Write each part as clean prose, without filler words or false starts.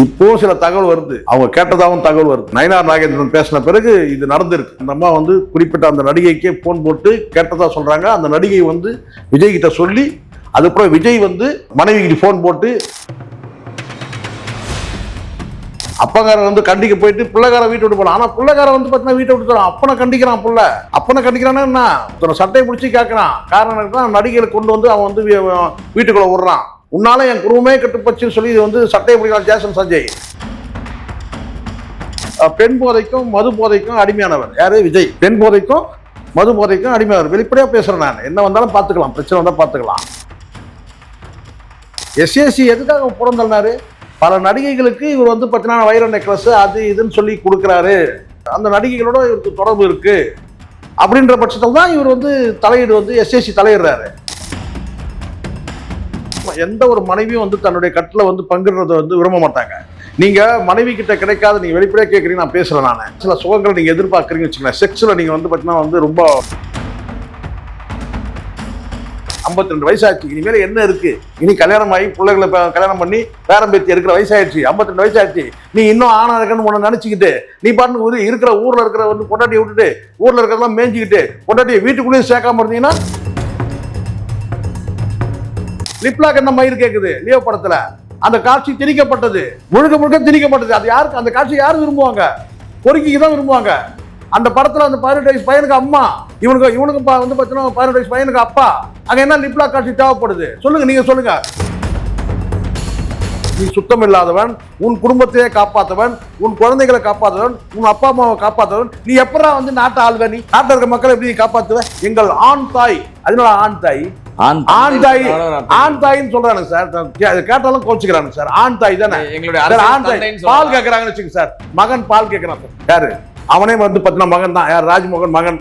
இப்போ சில தகவல் வருது, அவங்க கேட்டதாகவும் தகவல் வருது. நயினார் நாகேந்திரன் பேசின பிறகு இது நடந்திருக்கு. அந்த அம்மா வந்து குறிப்பிட்ட அந்த நடிகைக்கே போன் போட்டு கேட்டதா சொல்றாங்க. அந்த நடிகை வந்து விஜய் கிட்ட சொல்லி, அதுக்கப்புறம் விஜய் வந்து மனைவி கிட்ட போன் போட்டு அப்பங்காரன் வந்து கண்டிக்க போயிட்டு பிள்ளைக்கார வீட்டை விட்டு போலாம். ஆனா பிள்ளைக்கார வந்து பாத்தீங்கன்னா வீட்டை விட்டு தரான். அப்பனை கண்டிக்கிறான். அப்பனை கண்டிக்கிறான்னா என்ன, சட்டையை பிடிச்சி கேட்கறான். காரணம் நடிகைகளை கொண்டு வந்து அவன் வந்து வீட்டுக்குள்ள விடுறான். உன்னால என் குடும்பமே கட்டுப்பச்சுன்னு சொல்லி இது வந்து சட்டையை பிடிக்கிறான் ஜேசன் சஞ்சய். பெண் போதைக்கும் மது போதைக்கும் அடிமையானவர் யாரு? விஜய். பெண் போதைக்கும் மது போதைக்கும் அடிமையானவர். வெளிப்படையா பேசுறேன் நான். என்ன வந்தாலும் பாத்துக்கலாம், பிரச்சனை வந்தா பாத்துக்கலாம். எஸ்ஏசி எதுக்காக புறந்தள்ளினாரு? பல நடிகைகளுக்கு இவர் வந்து பார்த்தீங்கன்னா வைர நெக்லஸ் அது இதுன்னு சொல்லி கொடுக்குறாரு. அந்த நடிகைகளோட இவருக்கு தொடர்பு இருக்கு அப்படின்ற பட்சத்தில் தான் இவர் வந்து தலையீடு வந்து எஸ்ஏசி தலையிடுறாரு. எந்த ஒரு மனைவியும் வந்து தன்னுடைய கட்டில் வந்து பங்கிடுறத வந்து விரும்ப மாட்டாங்க. நீங்க மனைவி கிட்ட கிடைக்காத நீங்க வெளிப்படையா கேட்குறீங்க, நான் பேசுறேன். நான் சில சுகங்களை நீங்க எதிர்பார்க்குறீங்கன்னு வச்சுக்கோங்களேன். செக்ஸ்ல நீங்க வந்து பார்த்தீங்கன்னா வந்து ரொம்ப 52 வயசாச்சு, இனிமேல் என்ன இருக்கு? இனி கல்யாணம் ஆகி பிள்ளைகளை கல்யாணம் பண்ணி பேரம் பேத்தி இருக்கிற வயசாயிடுச்சு, 52 வயசாயிடுச்சு. நீ இன்னும் ஆணா இருக்கன்னு உன்னை நினைச்சுக்கிட்டு நீ பாட்டு இருக்கிற ஊர்ல இருக்கிற வந்து பொண்டாட்டியை விட்டுட்டு ஊர்ல இருக்கிறதெல்லாம் மேய்ஞ்சிக்கிட்டு பொண்டாட்டியை வீட்டுக்குள்ளேயும் சேர்க்காம இருந்தீங்கன்னா லிப்லாக் என்ன மயிர் கேட்குது லியோ படத்துல. அந்த காட்சி திணிக்கப்பட்டது, முழுக்க திணிக்கப்பட்டது. அது யாருக்கு அந்த காட்சி யாரும் விரும்புவாங்க? பொறுக்கிக்கு தான் விரும்புவாங்க. அந்த படத்துல அந்த 18 வயசு பையனுக்கு அம்மா, இவனுக்கு வந்து பார்த்தீங்கன்னா 18 வயசு பையனுக்கு அப்பா. அங்க என்ன லிப்லாக் காட்சி தேவைப்படுது? சொல்லுங்க, நீங்க சொல்லுங்க. நீ சுத்தம் இல்லாதவன், உன் குடும்பத்தையே காப்பாத்தவன், உன் குழந்தைகளை காப்பாத்தவன், உன் அப்பா அம்மாவை காப்பாத்தவன், நீ எப்படா வந்து நாட்டை ஆள்வ? நீ நாட்டில் இருக்க மக்களை எப்படி நீ காப்பாத்துவ? எங்கள் ஆண் தாய், அதனால ஆண் தாயின்னு சொல்றானுங்க சார். கேட்டாலும் கோச்சுக்கிறானுங்க சார். ஆண் தாய் தானே ஆண் தாய். பால் கேட்கறாங்கன்னு வச்சுங்க சார். மகன் பால் கேட்கறான் சார். யாரு? அவனே வந்து பார்த்தீங்கன்னா மகன் தான். யார்? ராஜ்மோகன் மகன்.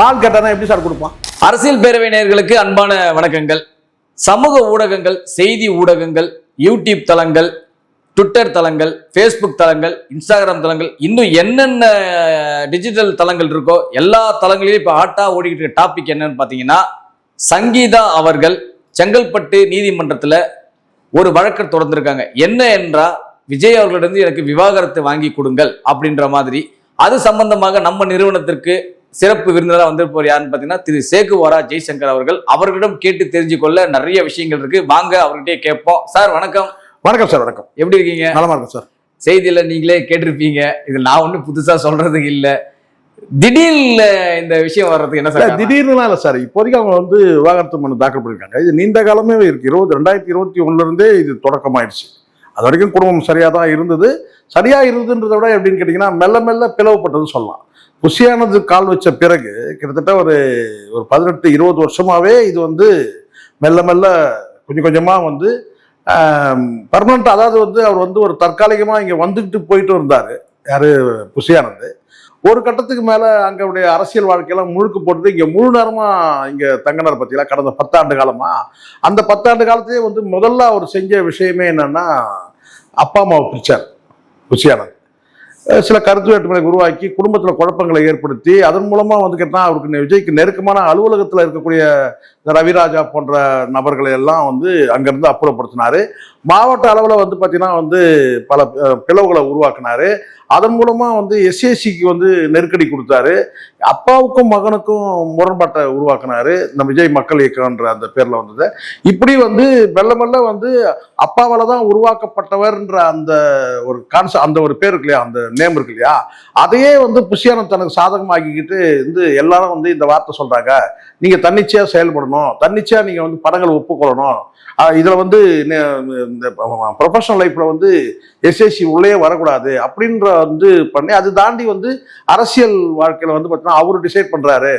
பால் கேட்டானா எப்படி சார் கொடுப்பான்? அரசியல் பேரவை நேயர்களுக்கு அன்பான வணக்கங்கள். சமூக ஊடகங்கள், செய்தி ஊடகங்கள், யூடியூப் தளங்கள், ட்விட்டர் தளங்கள், ஃபேஸ்புக் தளங்கள், இன்ஸ்டாகிராம் தளங்கள், இன்னும் என்னென்ன டிஜிட்டல் தளங்கள் இருக்கோ எல்லா தளங்களிலும் இப்போ ஹாட்டா ஓடிக்கிட்டு இருக்க டாபிக் என்னன்னு பார்த்தீங்கன்னா, சங்கீதா அவர்கள் செங்கல்பட்டு நீதிமன்றத்தில் ஒரு வழக்கு தொடர்ந்திருக்காங்க. என்ன என்றா, விஜய் அவர்களிடம் எனக்கு விவாகரத்து வாங்கி கொடுங்கள் அப்படின்ற மாதிரி. அது சம்பந்தமாக நம்ம நிறுவனத்திற்கு சிறப்பு விருந்தினராக வந்திருப்பவர் யாருன்னு பார்த்தீங்கன்னா திரு சேகுவாரா ஜெய்சங்கர் அவர்கள். அவர்களிடம் கேட்டு தெரிஞ்சுக்கொள்ள நிறைய விஷயங்கள் இருக்கு. வாங்க அவர்கிட்டயே கேட்போம். சார் வணக்கம். வணக்கம் சார். வணக்கம். எப்படி இருக்கீங்க? நலமா இருக்கும் சார். செய்தியில நீங்களே கேட்டிருப்பீங்க, இது நான் ஒன்றும் புதுசா சொல்றதுக்கு இல்லை. திடீர்னு இந்த விஷயம் வர்றதுக்கு என்ன சார்? திடீர்னுலாம் இல்லை சார். இப்போதைக்கு அவங்க வந்து விவாகரத்து மனு தாக்கல் பண்ணியிருக்காங்க. இது நீண்ட காலமே இருக்கு. 2021 இருந்தே இது தொடக்கமாயிடுச்சு. அது வரைக்கும் குடும்பம் சரியா தான் இருந்தது. சரியா இருந்ததுன்றதை விட எப்படின்னு கேட்டீங்கன்னா மெல்ல மெல்ல பிளவுபட்டது சொல்லலாம். புஷியானது கால் வச்ச பிறகு கிட்டத்தட்ட ஒரு 18-20 வருஷமாவே இது வந்து மெல்ல மெல்ல கொஞ்சம் கொஞ்சமா வந்து பர்மனண்ட், அதாவது வந்து அவர் வந்து ஒரு தற்காலிகமா இங்க வந்துட்டு போயிட்டு இருந்தாரு. யாரு? புஷியானது. ஒரு கட்டத்துக்கு மேல அங்களுடைய அரசியல் வாழ்க்கையெல்லாம் முழுக்க போட்டு இங்க முழு நேரமா இங்க தங்கினார் பத்தியெல்லாம். கடந்த 10 ஆண்டு காலமா அந்த 10 ஆண்டு காலத்திலேயே வந்து முதல்ல அவர் செஞ்ச விஷயமே என்னன்னா, அப்பா அம்மாவை பிரிச்சார் புஷியானது. சில கருத்து வேற்றுமையை உருவாக்கி குடும்பத்தில் குழப்பங்களை ஏற்படுத்தி அதன் மூலமா வந்து கேட்டால் அவருக்கு விஜய்க்கு நெருக்கமான அலுவலகத்தில் இருக்கக்கூடிய ரவிராஜா போன்ற நபர்களை எல்லாம் வந்து அங்கிருந்து அப்புறப்படுத்தினாரு. மாவட்ட அளவில் வந்து பார்த்தீங்கன்னா வந்து பல பிளவுகளை உருவாக்குனாரு. அதன் மூலமா வந்து எஸ்ஏசிக்கு வந்து நெருக்கடி கொடுத்தாரு. அப்பாவுக்கும் மகனுக்கும் முரண்பாட்டை உருவாக்குனாரு. இந்த விஜய் மக்கள் இயக்கம்ன்ற அந்த பேர்ல வந்தது. இப்படி வந்து மெல்ல மெல்ல வந்து அப்பாவால தான் உருவாக்கப்பட்டவர்ன்ற அந்த ஒரு கான்செப்ட், அந்த ஒரு பேர் இருக்கு இல்லையா, அந்த நேம் இருக்கு இல்லையா, அதையே வந்து புஷியானந்த் தனக்கு சாதகமாக்கிக்கிட்டு வந்து எல்லாரும் வந்து இந்த வார்த்தை சொல்றாங்க, நீங்க தன்னிச்சையா செயல்படணும், தன்னிச்சையா நீங்க வந்து படங்களை ஒப்புக்கொள்ளணும், இதுல வந்து ப்ரொஃபஷனல் லைஃப்ல வந்து எஸ்ஏசி உள்ளே வரக்கூடாது அப்படின்ற வந்து பண்ணி அது தாண்டி வந்து அரசியல் வாழ்க்கையில வந்து பார்த்தீங்கன்னா அவரு டிசைட் பண்றாரு,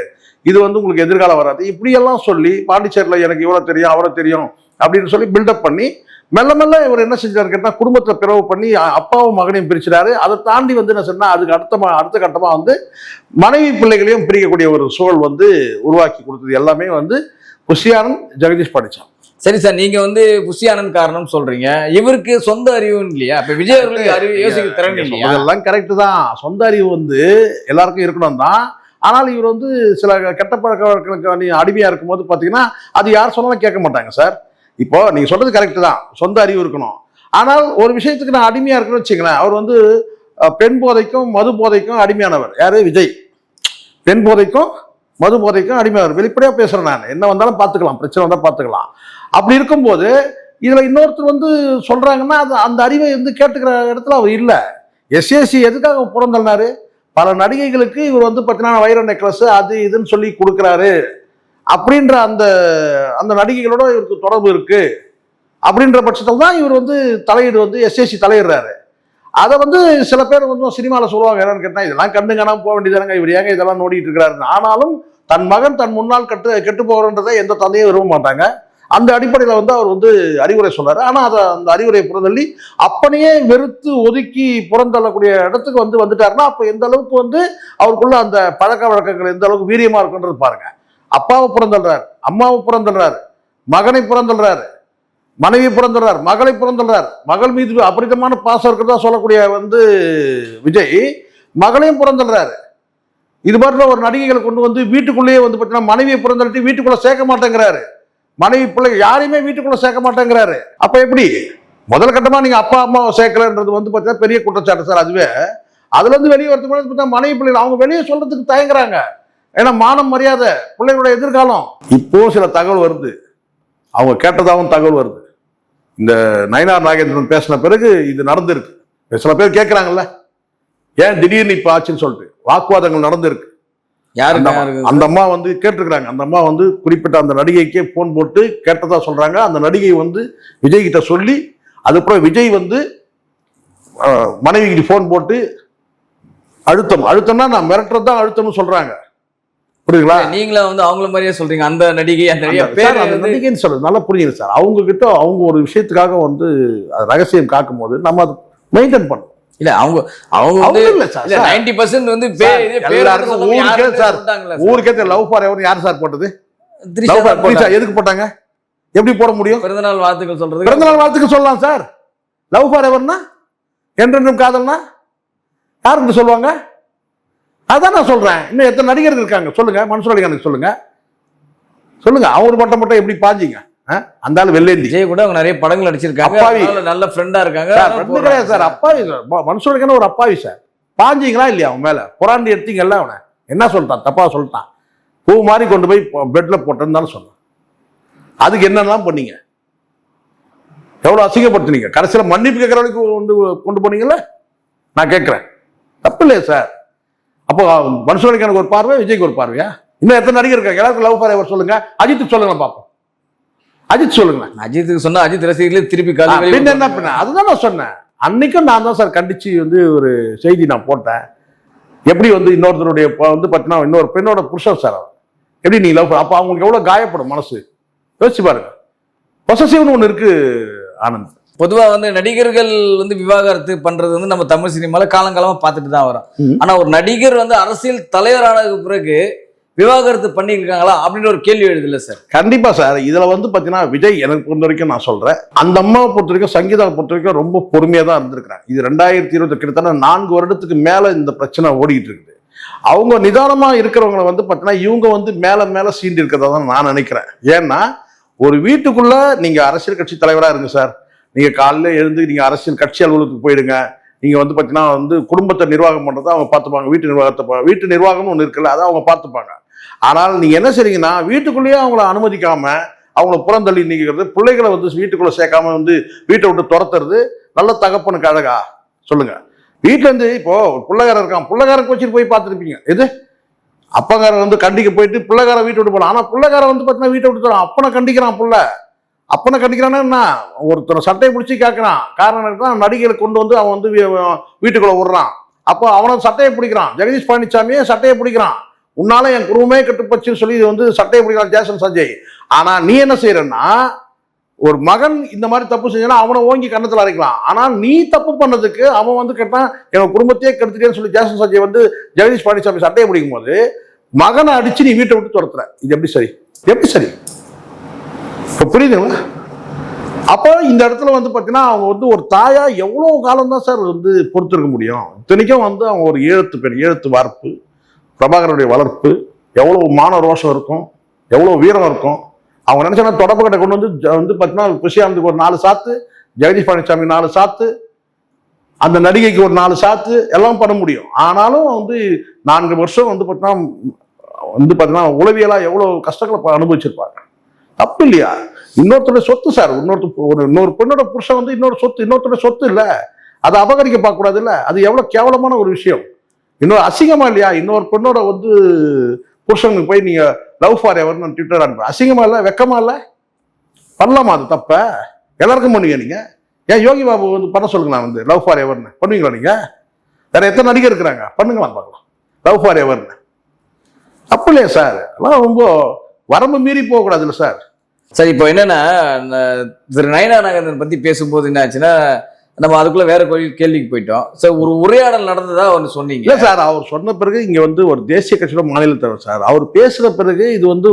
இது வந்து உங்களுக்கு எதிர்காலம் வராது, இப்படியெல்லாம் சொல்லி பாண்டிச்சேரியில் எனக்கு இவ்வளவு தெரியும் அவரை தெரியும் அப்படின்னு சொல்லி பில்டப் பண்ணி மெல்ல மெல்ல இவர் என்ன செஞ்சாரு கேட்டா குடும்பத்துல பிறவு பண்ணி அப்பாவும் மகனையும் பிரிச்சுட்டாரு. அதை தாண்டி வந்து என்ன சொன்னா அதுக்கு அடுத்த கட்டமா வந்து மனைவி பிள்ளைகளையும் பிரிக்கக்கூடிய ஒரு சூழல் வந்து உருவாக்கி கொடுத்தது எல்லாமே வந்து புஷியானந்த் ஜெகதீஷ் படிச்சான். சரி சார், நீங்க வந்து புஷியானந்த் காரணம் சொல்றீங்க, இவருக்கு சொந்த அறிவு இல்லையா? இப்ப விஜய் அவர்களுக்கு அறிவு யோசிக்க திறன் இல்லையா? அதெல்லாம் கரெக்ட் தான். சொந்த அறிவு வந்து எல்லாருக்கும் இருக்கணும் தான். ஆனால் இவர் வந்து சில கெட்ட பழக்க வழக்கங்களுக்கு அடிமையா இருக்கும்போது பாத்தீங்கன்னா அது யார் சொன்னாலும் கேட்க மாட்டாங்க சார். இப்போ நீங்க சொல்றது கரெக்ட் தான், சொந்த அறிவு இருக்கணும். ஆனால் ஒரு விஷயத்துக்கு நான் அடிமையா இருக்குன்னு வச்சுங்களேன். அவர் வந்து பெண் போதைக்கும் மது போதைக்கும் அடிமையானவர். யாரு? விஜய். பெண் போதைக்கும் மது போதைக்கும் அடிமையானவர். வெளிப்படையா பேசுறேன் நான். என்ன வந்தாலும் பார்த்துக்கலாம், பிரச்சனை வந்தால் பார்த்துக்கலாம். அப்படி இருக்கும்போது இதுல இன்னொருத்தர் வந்து சொல்றாங்கன்னா அது அந்த அறிவை வந்து கேட்டுக்கிற இடத்துல அவர் இல்லை. எஸ்ஏசி எதுக்காக புறந்தள்ளினாரு? பல நடிகைகளுக்கு இவர் வந்து பார்த்தீங்கன்னா வைர நெக்லஸ் அது இதுன்னு சொல்லி கொடுக்குறாரு அப்படின்ற அந்த அந்த நடிகைகளோட இவருக்கு தொடர்பு இருக்கு அப்படின்ற பட்சத்தில் தான் இவர் வந்து தலையீடு வந்து எஸ்ஏசி தலையிடுறாரு. அதை வந்து சில பேர் வந்து சினிமாவில் சொல்லுவாங்க, என்னன்னு கேட்டால் இதெல்லாம் கண்டு காணாமல் போக வேண்டியதானங்க, இவர் ஏங்க இதெல்லாம் நோண்டிட்டு இருக்கிறாரு. ஆனாலும் தன் மகன் தன் முன்னால் கெட்டு போகிறன்றதை எந்த தந்தையும் விரும்ப மாட்டாங்க. அந்த அடிப்படையில் வந்து அவர் வந்து அறிவுரை சொல்றாரு. ஆனால் அதை அந்த அறிவுரையை புறந்தள்ளி அப்பனையே வெறுத்து ஒதுக்கி புறந்தள்ளக்கூடிய இடத்துக்கு வந்து வந்துட்டாருன்னா அப்போ எந்த அளவுக்கு வந்து அவருக்குள்ள அந்த பழக்க வழக்கங்கள் எந்த அளவுக்கு வீரியமா இருக்குன்றது பாருங்க. அப்பாவை புறந்தள்ளுறாரு, அம்மாவை புறந்தள்ளுறாரு, மகனை புறந்தள்ளுறாரு, மனைவி புறந்தள்ளார், மகளை புறந்தள்ளார். மகள் மீது அபரிதமான பாசம் இருக்கிறதா சொல்லக்கூடிய வந்து விஜய் மகளையும் புறந்தள்ளுறாரு. இது மாதிரி ஒரு நடிகைகளை கொண்டு வந்து வீட்டுக்குள்ளேயே வந்து பார்த்தீங்கன்னா மனைவியை புறந்தள்ளிட்டு வீட்டுக்குள்ள சேர்க்க மாட்டேங்கிறாரு. மனைவி பிள்ளை யாரையுமே வீட்டுக்குள்ள சேர்க்க மாட்டேங்கிறாரு. அப்ப எப்படி? முதல் கட்டமா நீங்க அப்பா அம்மாவை சேர்க்கலன்றது வந்து பார்த்தீங்கன்னா பெரிய குற்றச்சாட்டு சார். அதுவே அதுல இருந்து வெளியே வரதுக்கு முன்னாடி மனைவி பிள்ளைகள் அவங்க வெளியே சொல்றதுக்கு தயங்குறாங்க. ஏன்னா மானம் மரியாதை பிள்ளைகளோட எதிர்காலம். இப்போ சில தகவல் வருது, அவங்க கேட்டதாகவும் தகவல் வருது. இந்த நயினார் நாகேந்திரன் பேசின பிறகு இது நடந்திருக்கு. சில பேர் கேட்கிறாங்கல்ல ஏன் திடீர்னு இப்ப ஆச்சுன்னு சொல்லிட்டு வாக்குவாதங்கள் நடந்திருக்கு. அந்த அம்மா வந்து கேட்டிருக்கிறாங்க. அந்த அம்மா வந்து குறிப்பிட்ட அந்த நடிகைக்கே போன் போட்டு கேட்டதா சொல்றாங்க. அந்த நடிகை வந்து விஜய் கிட்ட சொல்லி அதுக்கப்புறம் விஜய் வந்து மனைவி கிட்ட போன் போட்டு அழுத்தம்னா நான் மிரட்டுறதுதான் அழுத்தம்னு சொல்றாங்க. புரியுதுங்களா? நீங்களா வந்து அவங்கள மாதிரியே சொல்றீங்க. அந்த நடிகை நடிகைன்னு சொல்றது நல்லா புரியுது சார். அவங்க கிட்ட அவங்க ஒரு விஷயத்துக்காக வந்து ரகசியம் காக்கும் போது நம்ம அதை மெயின்டைன் பண்ணணும். இல்ல அவங்க வந்து 90% வந்து ஊருக்கே லவ் ஃபார் எவர் யார் சார் போட்டது? எதுக்கு போட்டாங்க? எப்படி போட முடியும்? பிறந்தநாள் வாழ்த்துக்கள் சொல்றது. பிறந்தநாள் வாழ்த்துக்கள் சொல்லலாம் சார். லவ் ஃபார் எவர்னா என்றென்றும் காதல்னா யாருக்கு சொல்லுவாங்க? அதான் நான் சொல்றேன். இன்னும் எத்தனை நடிகர்கள் இருக்காங்க சொல்லுங்க. மன்சூர் அலிகானுக்கு சொல்லுங்க. அவங்க மட்டும் எப்படி பாஞ்சிங்க? அந்த ஆள் வெள்ளேந்தி. விஜய் கூட அவங்க நிறைய படங்கள் நடிச்சிருக்காங்க, நல்ல ஃப்ரெண்டா இருக்காங்க சார். அப்பாவி மன்சூர் அலிகான் ஒரு அப்பாவி சார். பாஞ்சிங்களா இல்லையா அவன் மேல? புறாண்டி எடுத்தீங்கல்ல அவனை. என்ன சொல்லிட்டான்? தப்பா சொல்லிட்டான். பூ மாதிரி கொண்டு போய் பெட்ல போட்டிருந்தாலும் சொன்னான். அதுக்கு என்னெல்லாம் பண்ணீங்க? எவ்வளவு அசிங்கப்படுத்தினீங்க? கடைசியில மன்னிப்பு கேட்கிற வரைக்கும் கொண்டு போனீங்கல்ல. நான் கேட்கிறேன், தப்பு இல்லையா சார்? அப்போ மன்சூர் அலிகானுக்கு ஒரு பார்வை, விஜய்க்கு ஒரு பார்வையா? இன்னும் எத்தனை நடிகர் இருக்காங்க? எல்லாருக்கும் லவ் ஃபார் எவர் சொல்லுங்க. அஜித்துக்கு சொல்லுங்க பாப்போம். அஜித் சொல்லுங்க. அஜித்துக்கு சொன்னா அஜித் ரசிகர்களே திருப்பி என்ன பண்ண? அதுதான் நான் சொன்னேன். அன்னைக்கும் நான் தான் சார் கண்டிச்சு வந்து ஒரு செய்தி நான் போட்டேன். எப்படி வந்து இன்னொருத்தருடைய வந்து பார்த்தீங்கன்னா இன்னொரு பெண்ணோட புருஷன் சார் எப்படி நீ லவ், அப்போ அவங்களுக்கு எவ்வளவு காயப்படும் மனசு யோசிச்சு பாருங்க. பொசசிவ்னு ஒன்று இருக்கு ஆனந்த். பொதுவா வந்து நடிகர்கள் வந்து விவாகரத்து பண்றது வந்து நம்ம தமிழ் சினிமால காலங்காலமா பார்த்துட்டு தான் வரோம். ஆனா ஒரு நடிகர் வந்து அரசியல் தலைவரானதுக்கு பிறகு விவாகரத்து பண்ணியிருக்காங்களா அப்படின்னு ஒரு கேள்வி எழுதுல சார். கண்டிப்பா சார். இதுல வந்து பாத்தீங்கன்னா விஜய் எனக்கு பொறுத்த வரைக்கும் நான் சொல்றேன், அந்த அம்மாவை பொறுத்த வரைக்கும் சங்கீதாவை பொறுத்த வரைக்கும் ரொம்ப பொறுமையா தான் இருந்திருக்கிறாங்க. இது 2020 கிட்டத்தட்ட 4 வருடத்துக்கு மேல இந்த பிரச்சனை ஓடிட்டு இருக்குது. அவங்க நிதானமா இருக்கிறவங்களை வந்து பாத்தீங்கன்னா இவங்க வந்து மேல மேல சீண்டி இருக்கிறதா தான் நான் நினைக்கிறேன். ஏன்னா ஒரு வீட்டுக்குள்ள நீங்க அரசியல் கட்சி தலைவரா இருங்க சார். நீங்க காலையில எழுந்து நீங்க அரசியல் கட்சி அலுவலகத்துக்கு போயிடுங்க. நீங்க வந்து பாத்தீங்கன்னா வந்து குடும்பத்தை நிர்வாகம் பண்றதை அவங்க பார்த்துப்பாங்க. வீட்டு நிர்வாகம்னு ஒண்ணு இருக்குல்ல, அதை அவங்க பார்த்துப்பாங்க. ஆனால் நீங்க என்ன செய்றீங்கன்னா வீட்டுக்குள்ளேயே அவங்கள அனுமதிக்காம அவங்கள புறந்தள்ளி நீக்கிறது, பிள்ளைகளை வந்து வீட்டுக்குள்ள சேர்க்காம வந்து வீட்டை விட்டு துரத்துறது நல்ல தகப்பனுக்கு அழகா? சொல்லுங்க. வீட்டுல இருந்து இப்போ பிள்ளைக்காரன் இருக்கான், பிள்ளைக்காரன் வச்சுட்டு போய் பார்த்துருப்பீங்க. எது அப்பங்காரன் வந்து கண்டிக்க போயிட்டு பிள்ளைக்காரன் வீட்டை விட்டு போகலாம். ஆனா பிள்ளைக்காரன் வந்து பார்த்தீங்கன்னா வீட்டை விட்டு தரான். அப்பனை கண்டிக்கிறான். அப்பனை கண்டிக்கிறான்னா ஒருத்தனை சட்டையை பிடிச்சி கேட்கறான். காரணம் தான் நடிகைகளை கொண்டு வந்து அவன் வந்து வீட்டுக்குள்ள விடுறான். அப்போ அவனை சட்டையை பிடிக்கிறான். ஜெகதீஷ் பழனிசாமியே சட்டையை பிடிக்கிறான். உன்னால என் குடும்பமே கெட்டுப்பச்சுன்னு சொல்லி வந்து சட்டையை பிடிக்கிறான் ஜேசன் சஞ்சய். ஆனா நீ என்ன செய்யறன்னா ஒரு மகன் இந்த மாதிரி தப்பு செஞ்சா அவனை ஓங்கி கண்ணத்துல அரைக்கலாம். ஆனா நீ தப்பு பண்ணதுக்கு அவன் வந்து கேட்டான் என் குடும்பத்தையே கெடுத்துட்டேன்னு சொல்லி ஜேசன் சஞ்சய் வந்து ஜெகதீஷ் பழனிசாமி சட்டையை பிடிக்கும் போது மகனை அடிச்சு நீ வீட்டை விட்டு துரத்துற. இது எப்படி சரி? எப்படி சரி? இப்ப புரியுதுங்களா? அப்போ இந்த இடத்துல வந்து பாத்தீங்கன்னா அவங்க வந்து ஒரு தாயா எவ்வளவு காலம் தான் சார் வந்து பொறுத்திருக்க முடியும்? இத்தனைக்கும் வந்து அவங்க ஒரு எழுத்து வார்ப்பு, பிரபாகரனுடைய வளர்ப்பு, எவ்வளவு மான ரோஷம் இருக்கும், எவ்வளவு வீரம் இருக்கும். அவங்க நினைச்சா தொடப்பக்கட்டை கொண்டு வந்து பார்த்தீங்கன்னா விஷயாந்துக்கு ஒரு 4 சாத்து ஜெகதீஷ் பழனிசாமி 4 சாத்து, அந்த நடிகைக்கு ஒரு 4 சாத்து எல்லாம் பண்ண முடியும். ஆனாலும் வந்து 4 வருஷம் வந்து பார்த்தீங்கன்னா உளவியலா எவ்வளவு கஷ்டங்களை அனுபவிச்சிருப்பாங்க. தப்பு இல்லையா? இன்னொருத்தருடைய சொத்து சார். இன்னொரு பெண்ணோட புருஷன் வந்து இன்னொருத்தருடைய சொத்து இல்ல, அதை அபகரிக்க பார்க்க கூடாது இல்ல. அது எவ்வளவு கேவலமான ஒரு விஷயம். இன்னொரு அசிங்கமா இல்லையா? இன்னொரு பெண்ணோட வந்து புருஷனுக்கு போய் நீங்க லவ் ஃபார் எவர்னு ட்விட்டர் அனுப்ப அசிங்கமா இல்ல, வெக்கமா இல்ல? பண்ணலாமா? அது தப்ப எல்லாருக்கும் பண்ணுவீங்க நீங்க. ஏன் யோகி பாபு வந்து பண்ண சொல்லுங்க, நான் வந்து லவ் ஃபார் எவர்னு பண்ணுவீங்களா நீங்க? வேற எத்தனை நடிகர் இருக்கிறாங்க, பண்ணுங்களாம் பார்க்கலாம் லவ் ஃபார் எவர்னு. தப்பு இல்லையா சார்? அதெல்லாம் ரொம்ப வரம்பு மீறி போக கூடாதுல்ல சார். சரி, இப்போ என்னன்னா திரு நயனா நாகேந்திரன் பத்தி பேசும்போது என்ன ஆச்சுன்னா, நம்ம அதுக்குள்ள வேற கேள்விக்கு போயிட்டோம். சார், ஒரு உரையாடல் நடந்ததா ஒன்று சொன்னீங்க. இல்ல சார், அவர் சொன்ன பிறகு இங்க வந்து ஒரு தேசிய கட்சியோட மாநில தலைவர் சார், அவர் பேசுற பிறகு இது வந்து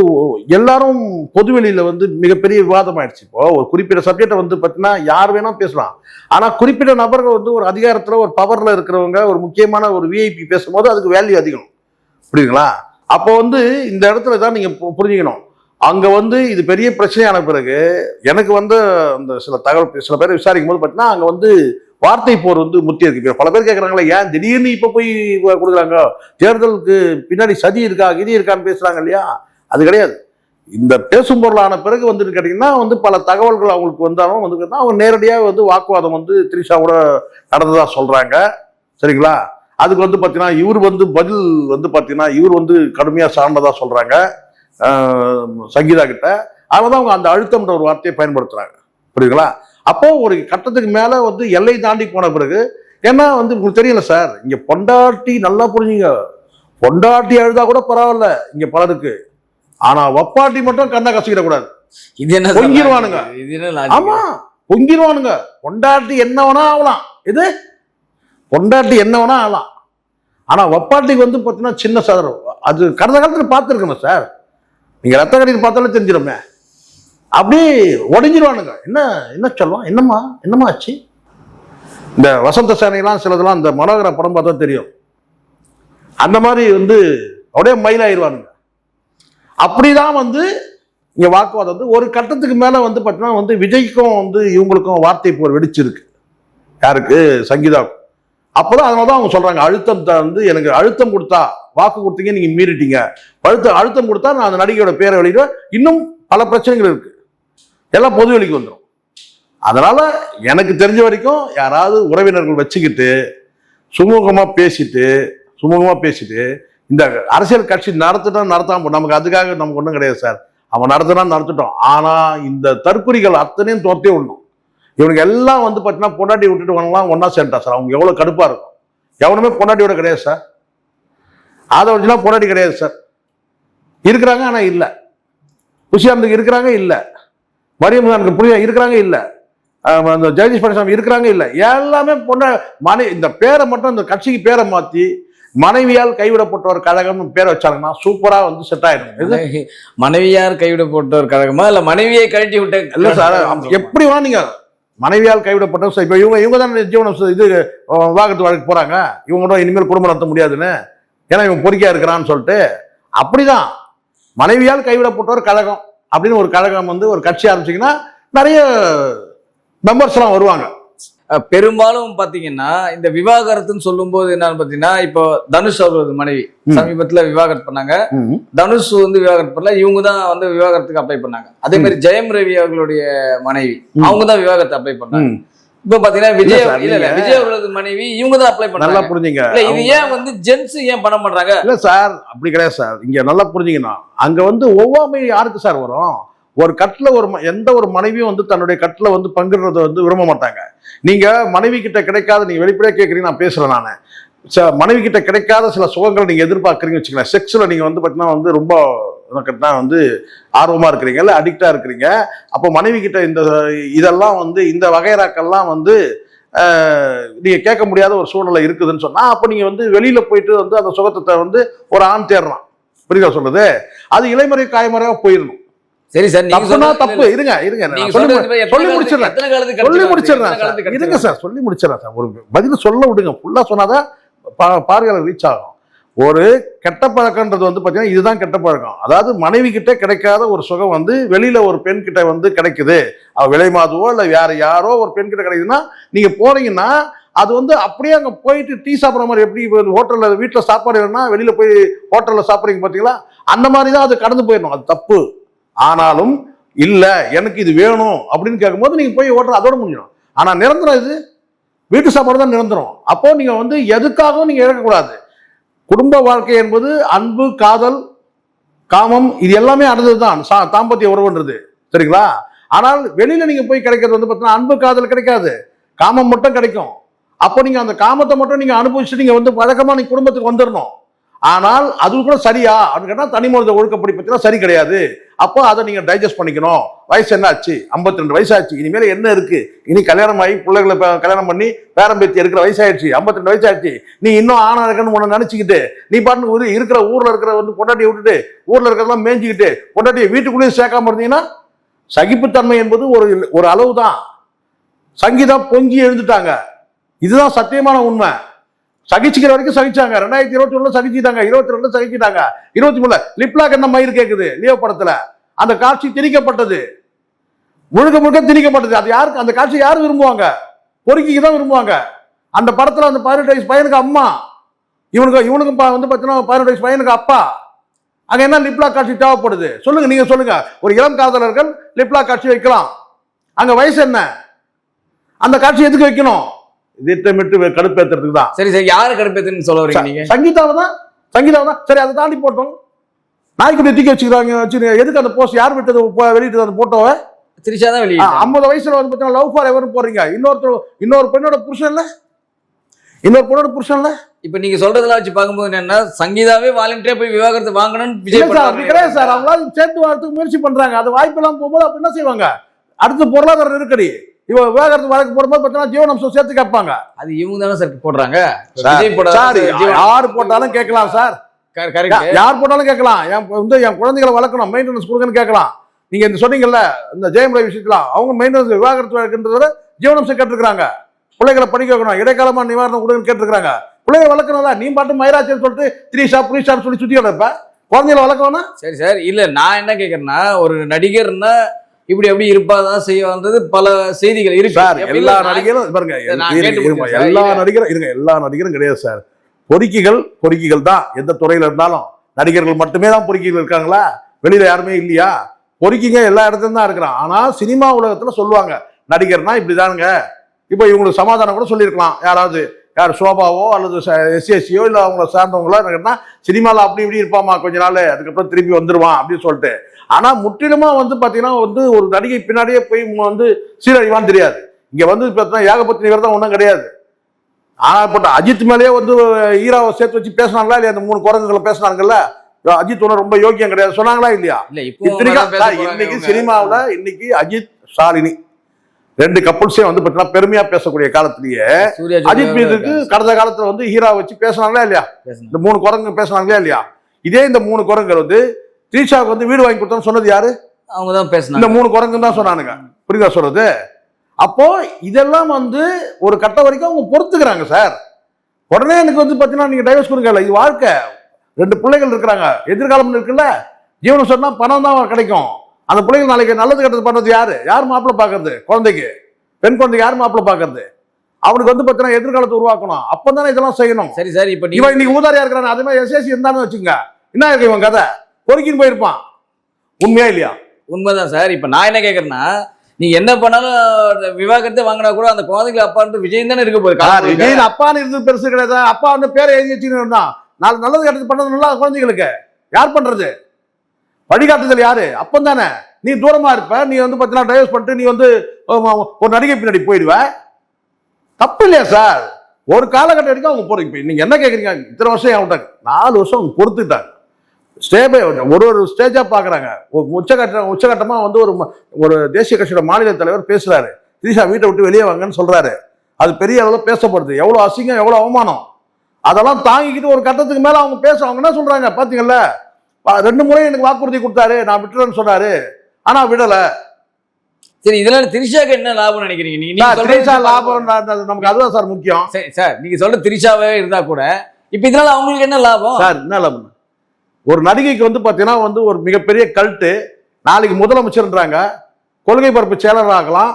எல்லாரும் பொதுவெளியில வந்து மிகப்பெரிய விவாதம் ஆயிடுச்சு. இப்போ ஒரு குறிப்பிட்ட சப்ஜெக்டை வந்து பார்த்தீங்கன்னா யார் வேணா பேசலாம். ஆனா குறிப்பிட்ட நபர்கள் வந்து ஒரு அதிகாரத்துல ஒரு பவர்ல இருக்கிறவங்க ஒரு முக்கியமான ஒரு விஐபி பேசும்போது அதுக்கு வேல்யூ அதிகம். புரியுதுங்களா? அப்போ வந்து இந்த இடத்துல தான் நீங்க புரிஞ்சுக்கணும். அங்க வந்து இது பெரிய பிரச்சனையான பிறகு எனக்கு வந்து அந்த சில பேர் விசாரிக்கும் போது பார்த்தீங்கன்னா அங்க வந்து வார்த்தை போர் வந்து முத்தி இருக்கு. பல பேர் கேட்கறாங்களே, ஏன் திடீர்னு இப்ப போய் கொடுக்குறாங்க, தேர்தலுக்கு பின்னாடி சதி இருக்கா கிதி இருக்கான்னு பேசுறாங்க இல்லையா? அது கிடையாது. இந்த பேசும் பொருளான பிறகு வந்து கேட்டீங்கன்னா வந்து பல தகவல்கள் அவங்களுக்கு வந்தாலும் வந்து அவங்க நேரடியாக வந்து வாக்குவாதம் வந்து திரிஷாவோட நடந்ததா சொல்றாங்க. சரிங்களா? அதுக்கு வந்து பாத்தீங்கன்னா இவர் வந்து பதில் வந்து பாத்தீங்கன்னா இவர் வந்து கடுமையா சார்ந்ததா சொல்றாங்க சங்கீதா கிட்ட. அதனாலதான் அவங்க அந்த அழுத்தம்ன்ற ஒரு வார்த்தையை பயன்படுத்துறாங்க. புரியுதுங்களா? அப்போ ஒரு கட்டத்துக்கு மேல வந்து எல்லை தாண்டி போன பிறகு, ஏன்னா வந்து உங்களுக்கு தெரியல சார், இங்க பொண்டாட்டி நல்லா புரிஞ்சுங்க, பொண்டாட்டி அழுதா கூட பரவாயில்ல இங்க பலருக்கு. ஆனா வப்பாட்டி மட்டும் கண்ணை கசிக்கிட கூடாது. இது என்ன பொங்கிடுவானுங்க. ஆமா, பொங்கிடுவானுங்க. பொண்டாட்டி என்ன வேணா ஆகலாம், இது பொண்டாட்டி என்ன வேணா ஆகலாம். ஆனா வப்பாட்டிக்கு வந்து பாத்தீங்கன்னா சின்ன சதரம். அது கடந்த காலத்துல பார்த்துருக்கணும் சார். நீங்க ரத்த கடிதம் பார்த்தாலும் தெரிஞ்சிருமே. அப்படியே உடஞ்சிருவானுங்க. என்ன சொல்லுவோம், என்னமா ஆச்சு? இந்த வசந்த சேனையெல்லாம் சிலதெல்லாம் இந்த மனோகர படம் பார்த்தா தெரியும். அந்த மாதிரி வந்து அப்படியே மயிலாயிருவானுங்க. அப்படிதான் வந்து இங்க வாக்குவாதம் வந்து ஒரு கட்டத்துக்கு மேல வந்து பார்த்தீங்கன்னா வந்து விஜய்க்கும் வந்து இவங்களுக்கும் வார்த்தை போர் வெடிச்சிருக்கு. யாருக்கு? சங்கீதாவுக்கும். அப்பதான் அதனாலதான் அவங்க சொல்றாங்க, அழுத்தம் வந்து எனக்கு அழுத்தம் கொடுத்தா, வாக்கு கொடுத்தீங்க நீங்க மீறிட்டீங்க, அழுத்தம் கொடுத்தா நான் அந்த நடிகையோட பேரை வெளியிடுவேன். இன்னும் பல பிரச்சனைகள் இருக்கு, எல்லாம் பொது வெளிக்கு வந்துடும். அதனால எனக்கு தெரிஞ்ச வரைக்கும் யாராவது உறவினர்கள் வச்சுக்கிட்டு சுமூகமா பேசிட்டு இந்த அரசியல் கட்சி நடத்தாம நமக்கு அதுக்காக நமக்கு ஒன்றும் கிடையாது சார். அவன் நடத்திட்டோம். ஆனா இந்த தற்குறிகள் அத்தனையும் தோர்த்தே விடணும். இவனுக்கு எல்லாம் வந்து பார்த்தீங்கன்னா பொண்டாட்டி விட்டுட்டு வரலாம் ஒன்னா சேர்ந்தா சார். அவங்க எவ்வளவு கடுப்பா இருக்கும். எவனுமே பொண்டாட்டியோட கிடையாது சார். அதை வச்சுலாம் பொண்டாட்டி கிடையாது சார். இருக்கிறாங்க ஆனா இல்ல. புஷியாந்துக்கு இருக்கிறாங்க இல்ல. மரியமுக்கு புரியா இருக்கிறாங்க இல்ல. அந்த ஜெகதீஷ் பழனிசாமி இருக்கிறாங்க இல்ல. எல்லாமே இந்த பேரை மட்டும் இந்த கட்சிக்கு பேரை மாத்தி மனைவியால் கைவிடப்பட்ட ஒரு கழகம் பேரை வச்சாங்கன்னா சூப்பரா வந்து செட் ஆயிடும். மனைவியார் கைவிடப்பட்ட ஒரு கழகமா இல்ல மனைவியை கழட்டி விட்ட? இல்ல சார், எப்படி வேணா நீங்க மனைவியால் கைவிடப்பட்ட இப்ப இவங்க தான் ஜீவனம் இது விவாகரத்து வழக்கு போறாங்க. இவங்க இனிமேல் குடும்பம் நடத்த முடியாதுன்னு, ஏன்னா இவன் பொறுக்கியா இருக்கிறான்னு சொல்லிட்டு. அப்படிதான் மனைவியால் கைவிடப்பட்ட ஒரு கழகம் அப்படின்னு ஒரு கழகம் வந்து ஒரு கட்சி ஆரம்பிச்சிங்கன்னா நிறைய மெம்பர்ஸ் எல்லாம் வருவாங்க. பெரும்பாலும் பாத்தீங்கன்னா இந்த விவாகரத்துன்னு சொல்லும் போது என்னன்னு பாத்தீங்கன்னா, இப்போ தனுஷ் அவரது மனைவி சமீபத்துல விவாகரத்து பண்ணாங்க. தனுஷ் வந்து விவாகரத்து பண்ணல, இவங்க தான் வந்து விவாகரத்துக்கு அப்ளை பண்ணாங்க. அதே மாதிரி ஜெயம் ரவி அவர்களுடைய மனைவி அவங்க தான் விவாகரத்து அப்ளை பண்ணாங்க. இப்ப பாத்தீங்கன்னா விஜய் அவர்களது மனைவி இவங்க தான் அப்ளை பண்ணாங்க. நல்லா புரிஞ்சுங்க. இது ஏன் வந்து ஜென்ஸ் ஏன் பண்ண மாட்டாங்க? இல்ல சார், அப்படி கிடையாது சார். இங்க நல்லா புரிஞ்சுக்கணும். அங்க வந்து ஒவ்வாமை யாருக்கு சார் வரும்? ஒரு கட்டில எந்த ஒரு மனைவியும் வந்து தன்னுடைய கட்டில வந்து பங்குறத வந்து விரும்ப மாட்டாங்க. நீங்க மனைவி கிட்ட கிடைக்காத, நீங்க வெளிப்படையா கேட்கறீங்க, நான் பேசுறேன். நானு மனைவி கிட்ட கிடைக்காத சில சுகங்கள் நீங்க எதிர்பார்க்கறீங்க வச்சுக்கலாம். செக்ஸ்ல நீங்க வந்து பாத்தீங்கன்னா வந்து ரொம்ப வந்து ஆர்வமா இருக்கிறீங்க, இல்ல அடிக்டா இருக்கிறீங்க. அப்போ மனைவி கிட்ட இதெல்லாம் வந்து இந்த வகைராக்கள்லாம் வந்து நீங்க கேட்க முடியாத ஒரு சூழ்நிலை இருக்குதுன்னு சொன்னா, அப்ப நீங்க வந்து வெளியில போயிட்டு வந்து அந்த சுகத்தை வந்து ஒரு ஆண் தேடலாம். புரியுதா சொல்றது? அது இளைமுறை காய்முறையா போயிடணும். சரி சார், தப்பு. இருங்க சொல்லி முடிச்சிடறேன் சார். ஒரு பதில் சொல்ல விடுங்க. ஃபுல்லா சொன்னாதான் பார்வையாளர் ரீச் ஆகும். ஒரு கெட்ட பழக்கம்ன்றது வந்து பார்த்தீங்கன்னா இதுதான் கெட்ட பழக்கம். அதாவது மனைவி கிட்ட கிடைக்காத ஒரு சுகம் வந்து வெளியில ஒரு பெண் கிட்ட வந்து கிடைக்குது. விலை மாதுவோ இல்லை வேற யாரோ ஒரு பெண் கிட்ட கிடைக்குதுன்னா நீங்க போறீங்கன்னா அது வந்து அப்படியே அங்கே போயிட்டு டீ சாப்பிட்ற மாதிரி எப்படி ஹோட்டலில் வீட்டில் சாப்பாடு இல்லைன்னா வெளியில போய் ஹோட்டலில் சாப்பிட்றீங்க பார்த்தீங்களா, அந்த மாதிரி தான் அது கடந்து போயிடணும். அது தப்பு. ஆனாலும் இல்லை எனக்கு இது வேணும் அப்படின்னு கேட்கும்போது நீங்க போய் ஹோட்டல் அதோட முடிஞ்சிடும். ஆனால் நிரந்தரம் இது வீட்டு சாப்பாடு தான் நிரந்தரம். அப்போ நீங்க வந்து எதுக்காகவும் நீங்க இழக்கக்கூடாது. குடும்ப வாழ்க்கை என்பது அன்பு, காதல், காமம் இது எல்லாமே அடைந்தது தான் தாம்பத்திய உறவுன்றது. சரிங்களா? ஆனால் வெளியில நீங்க போய் கிடைக்கிறது வந்து பார்த்தீங்கன்னா அன்பு காதல் கிடைக்காது, காமம் மட்டும் கிடைக்கும். அப்போ நீங்க அந்த காமத்தை மட்டும் நீங்க அனுபவிச்சுட்டு நீங்க வந்து வழக்கமா நீங்க குடும்பத்துக்கு வந்துடணும். ஆனால் அது கூட சரியா அப்படின்னு கேட்டா தனி மனித ஒழுக்கப்படி பத்தினா சரி கிடையாது. அப்போ அதை நீங்க டைஜஸ்ட் பண்ணிக்கணும். வயசு என்ன ஆச்சு? 52 வயசாச்சு. இனிமேல என்ன இருக்கு? இனி கல்யாணம் ஆகி பிள்ளைகளை கல்யாணம் பண்ணி பேரம்பேத்தி இருக்கிற வயசாயிடுச்சு. 52 வயசாயிடுச்சு. நீ இன்னும் ஆணா இருக்கன்னு உன்னை நினைச்சுக்கிட்டு நீ பாட்டு இருக்கிற ஊர்ல இருக்கிற வந்து பொண்டாட்டியை விட்டுட்டு ஊர்ல இருக்கிறதெல்லாம் மேய்ஞ்சிக்கிட்டு பொண்டாட்டியை வீட்டுக்குள்ளேயும் சேர்க்காம இருந்தீங்கன்னா சகிப்புத்தன்மை என்பது ஒரு அளவு தான். சங்கீதா பொங்கி எழுந்துட்டாங்க. இதுதான் சத்தியமான உண்மை. சகிச்சுக்கிற வரைக்கும் சகிச்சாங்க. 2021 சகிச்சுட்டாங்க, 22 சகிச்சுட்டாங்க, 23 லிப்லாக் என்ன மயிர் கேக்குது லியோ படத்துல அந்த காட்சி திணிக்கப்பட்டது, முழுக்க முழுக்க திணிக்கப்பட்டது. அது யாருக்கு அந்த காட்சி யாரு விரும்புவாங்க? பொறுக்கிக்கு தான் விரும்புவாங்க. அந்த படத்துல அந்த 18 வயசு பையனுக்கு அம்மா, இவனுக்கும் வந்து பார்த்தீங்கன்னா 18 வயசு பையனுக்கு அப்பா. அங்க என்ன லிப்லாக் காட்சி தேவைப்படுது? சொல்லுங்க, நீங்க சொல்லுங்க. ஒரு இளம் காதலர்கள் லிப்லாக் காட்சி வைக்கலாம். அங்க வயசு என்ன? அந்த காட்சி எதுக்கு வைக்கணும்? திட்டமிட்டு கடுப்பேற்றுறதுக்கு தான். சரி சரி, யாரு கடுப்பேத்துன்னு சொல்ல வரீங்க நீங்க? சங்கீதாவை தான். சரி, அதை தாண்டி போட்டோம். நாய்க்குட்டி தூக்கி வச்சுக்கிறாங்க. எதுக்கு அந்த போஸ்ட் யார் விட்டது வெளியிட்டது அந்த போட்டோவை? திரிஷா தான் வெளியே. 50 வயசுல வந்து பார்த்தீங்கன்னா லவ் ஃபார் எவர் போறீங்க. இன்னொரு பெண்ணோட புருஷன்ல, இன்னொரு பொண்ணோட புருஷன்ல. இப்ப நீங்க சொல்றதெல்லாம் வச்சு பார்க்கும்போது என்னன்னா சங்கீதாவே வாலண்டியரா போய் விவாகரத்து வாங்கணும்னு விஜய் அப்படி கிடையாது சார். அவங்களால சேர்த்து வரதுக்கு முயற்சி பண்றாங்க. அது வாய்ப்பு எல்லாம் போகும்போது அப்ப என்ன செய்வாங்க? அடுத்து பொருளாதார நெருக்கடி. இவ விவாகரத்து வழக்கு போடும்போது பார்த்தீங்கன்னா ஜீவனம்சம் சேர்த்து கேட்பாங்க. அது இவங்க தானே சார் போடுறாங்க. யாரு போட்டாலும் கேட்கலாம் சார். யார் போட்டாலும் கேட்கலாம். என் குழந்தைகளை வளர்க்கணும், மெயின்டெனன்ஸ் கொடுங்கன்னு கேட்கலாம். நீங்க இந்த சொன்னீங்கல்ல இந்த ஜெயம் ரவி விஷயத்துல அவங்க மெயின்டெனன்ஸ் விவாகரத்து வழக்குன்றத ஜீவனம்சம் கேட்டிருக்காங்க. பிள்ளைகளை படிக்க வைக்கணும், இடைக்காலமா நிவாரணம் கொடுங்கன்னு கேட்டிருக்காங்க. பிள்ளைகளை வளர்க்கணும்ல. நீ பாட்டு மயிராச்சின்னு சொல்லிட்டு த்ரீஷா புரிஷான்னு சொல்லி சுத்தி இருப்ப. குழந்தைகளை வளர்க்கணும். சரி சார், இல்ல நான் என்ன கேட்கறேன்னா ஒரு நடிகர்னா இப்படி எப்படி இருப்பாதான் செய்ய வந்தது பல செய்திகள் இருக்கு. எல்லா நடிகரும் பாருங்க, எல்லா நடிகரும் கிடையாது சார். பொறுக்கிகள் தான். எந்த துறையில இருந்தாலும் நடிகர்கள் மட்டுமே தான் பொறுக்கிகள் இருக்காங்களா? வெளியில யாருமே இல்லையா? பொறுக்கிங்க எல்லா இடத்துலயும் தான் இருக்கிறான். ஆனா சினிமா உலகத்துல சொல்லுவாங்க நடிகர்னா இப்படிதானுங்க. இப்ப இவங்களுக்கு சமாதானம் கூட சொல்லியிருக்கலாம். யார் சோபாவோ அல்லது எஸ்எஸ்சியோ இல்லை அவங்கள சார்ந்தவங்களோ என்ன சினிமாவில் அப்படி இப்படி இருப்பாமா கொஞ்ச நாள், அதுக்கப்புறம் திருப்பி வந்துடுவான் அப்படின்னு சொல்லிட்டு. ஆனா முற்றிலுமா வந்து பாத்தீங்கன்னா வந்து ஒரு நடிகை பின்னாடியே போய் வந்து சீரழிவான்னு தெரியாது. இங்க வந்து பார்த்தீங்கன்னா ஏகபத்தினி விரதம் ஒன்றும் கிடையாது. ஆனா போட்ட அஜித் மேலேயே வந்து ஈராவை சேர்த்து வச்சு பேசினாங்களா இல்லையா? அந்த 3 குரங்குகளை பேசினாங்கல்ல, அஜித் ஒன்றும் ரொம்ப யோக்கியம் கிடையாது சொன்னாங்களா இல்லையா? இன்னைக்கு சினிமாவில் இன்னைக்கு அஜித் ஷாலினி 2 கப்புள்ஸே வந்து பார்த்தீங்கன்னா பெருமையா பேசக்கூடிய காலத்திலேயே அஜித் மீதுக்கு கடந்த காலத்துல வந்து ஹீரா வச்சு பேசினாங்களா இல்லையா? இந்த 3 குரங்கு பேசினாங்களா இல்லையா? இதே இந்த 3 குரங்குகள் வந்து த்ரீஷாவுக்கு வந்து வீடு வாங்கி கொடுத்தான்னு சொன்னது யாரு? அவங்க தான் பேசினாங்க. இந்த 3 குரங்கு தான் சொன்னானுங்க. புரியுதா சொல்றது? அப்போ இதெல்லாம் வந்து ஒரு கட்ட வரைக்கும் அவங்க பொறுத்துக்கிறாங்க சார். உடனே எனக்கு வந்து பாத்தீங்கன்னா நீங்க டைவர்ஸ் கொடுக்கல, இது வாழ்க்கை. 2 பிள்ளைகள் இருக்கிறாங்க, எதிர்காலம் இருக்குல்ல. ஜீவனம் சொன்னா பணம் தான் கிடைக்கும். அந்த பிள்ளைகள் நாளைக்கு நல்லது கெட்டது பண்றது யார் மாப்பிள்ள பாக்குறது? குழந்தைக்கு, பெண் குழந்தைக்கு யார் மாப்பிள்ள பாக்குறது? அவனுக்கு வந்து பாத்தீங்கன்னா எதிர்காலத்தை உருவாக்கணும். அப்பதானே இதெல்லாம் செய்யணும். சரி சார், இப்ப இவன் இன்னைக்கு ஊதாரியா இருக்கிறான். அதே மாதிரி எஸ்எஸ்சி இருந்தான்னு வச்சுங்க, என்ன இருக்கு இவன் கதை? பொறுக்கின்னு போயிருப்பான். உண்மையா இல்லையா? உண்மைதான் சார். இப்ப நான் என்ன கேட்கறேன்னா, நீ என்ன பண்ணாலும் விவாகரத்தை வாங்கினா கூட அந்த குழந்தைங்க அப்பா விஜய் தானே இருக்க போகுது. விஜய் அப்பான்னு இருந்து பெருசு கிடையாது. அப்பா வந்து பேரை எழுதி வச்சுன்னு நல்லது கெட்டது பண்ணது நல்லா குழந்தைங்களுக்கு யார் பண்றது? வழிகாட்டுதல் யாரு? அப்பம் தானே. நீ தூரமா இருப்ப, நீ வந்து பார்த்தீங்கன்னா டைவர்ஸ் பண்ணிட்டு நீ வந்து ஒரு நடிகை பின்னாடி போயிடுவ. தப்பு இல்லையா சார்? ஒரு காலகட்டம் வரைக்கும் அவங்க போறீங்க. நீங்க என்ன கேட்குறீங்க? இத்தனை வருஷம் ஆகிட்டாங்க, 4 வருஷம் அவங்க பொறுத்துக்கிட்டாங்க. ஸ்டேபை ஒரு ஸ்டேஜா பாக்குறாங்க. உச்சகட்டமா வந்து ஒரு தேசிய கட்சியோட மாநில தலைவர் பேசுறாரு, திரிஷா வீட்டை விட்டு வெளியே வாங்கன்னு சொல்றாரு. அது பெரிய அளவில் பேசப்படுது. எவ்வளவு அசிங்கம், எவ்வளவு அவமானம். அதெல்லாம் தாங்கிக்கிட்டு ஒரு கட்டத்துக்கு மேல அவங்க அவங்க என்ன சொல்றாங்க பாத்தீங்கல்ல? 2 முறை எனக்கு வாக்குறுதி கொடுத்தாரு, நான் விட்டுறேன்னு சொன்னாரு, ஆனா விடல. சரி, இதனால திரிஷாக்கு என்ன லாபம் நினைக்கிறீங்க? திரிஷா லாபம் நமக்கு அதுதான் சார் முக்கியம். சரி சார், நீங்க சொல்ற திரிஷாவே இருந்தா கூட இப்ப இதனால அவங்களுக்கு என்ன லாபம் சார்? என்ன லாபம்? ஒரு நடிகைக்கு வந்து பாத்தீங்கன்னா வந்து ஒரு மிகப்பெரிய கல்ட்டு, நாளைக்கு முதலமைச்சர்ன்றாங்க, கொள்கை பரப்பு செயலர் ஆகலாம்,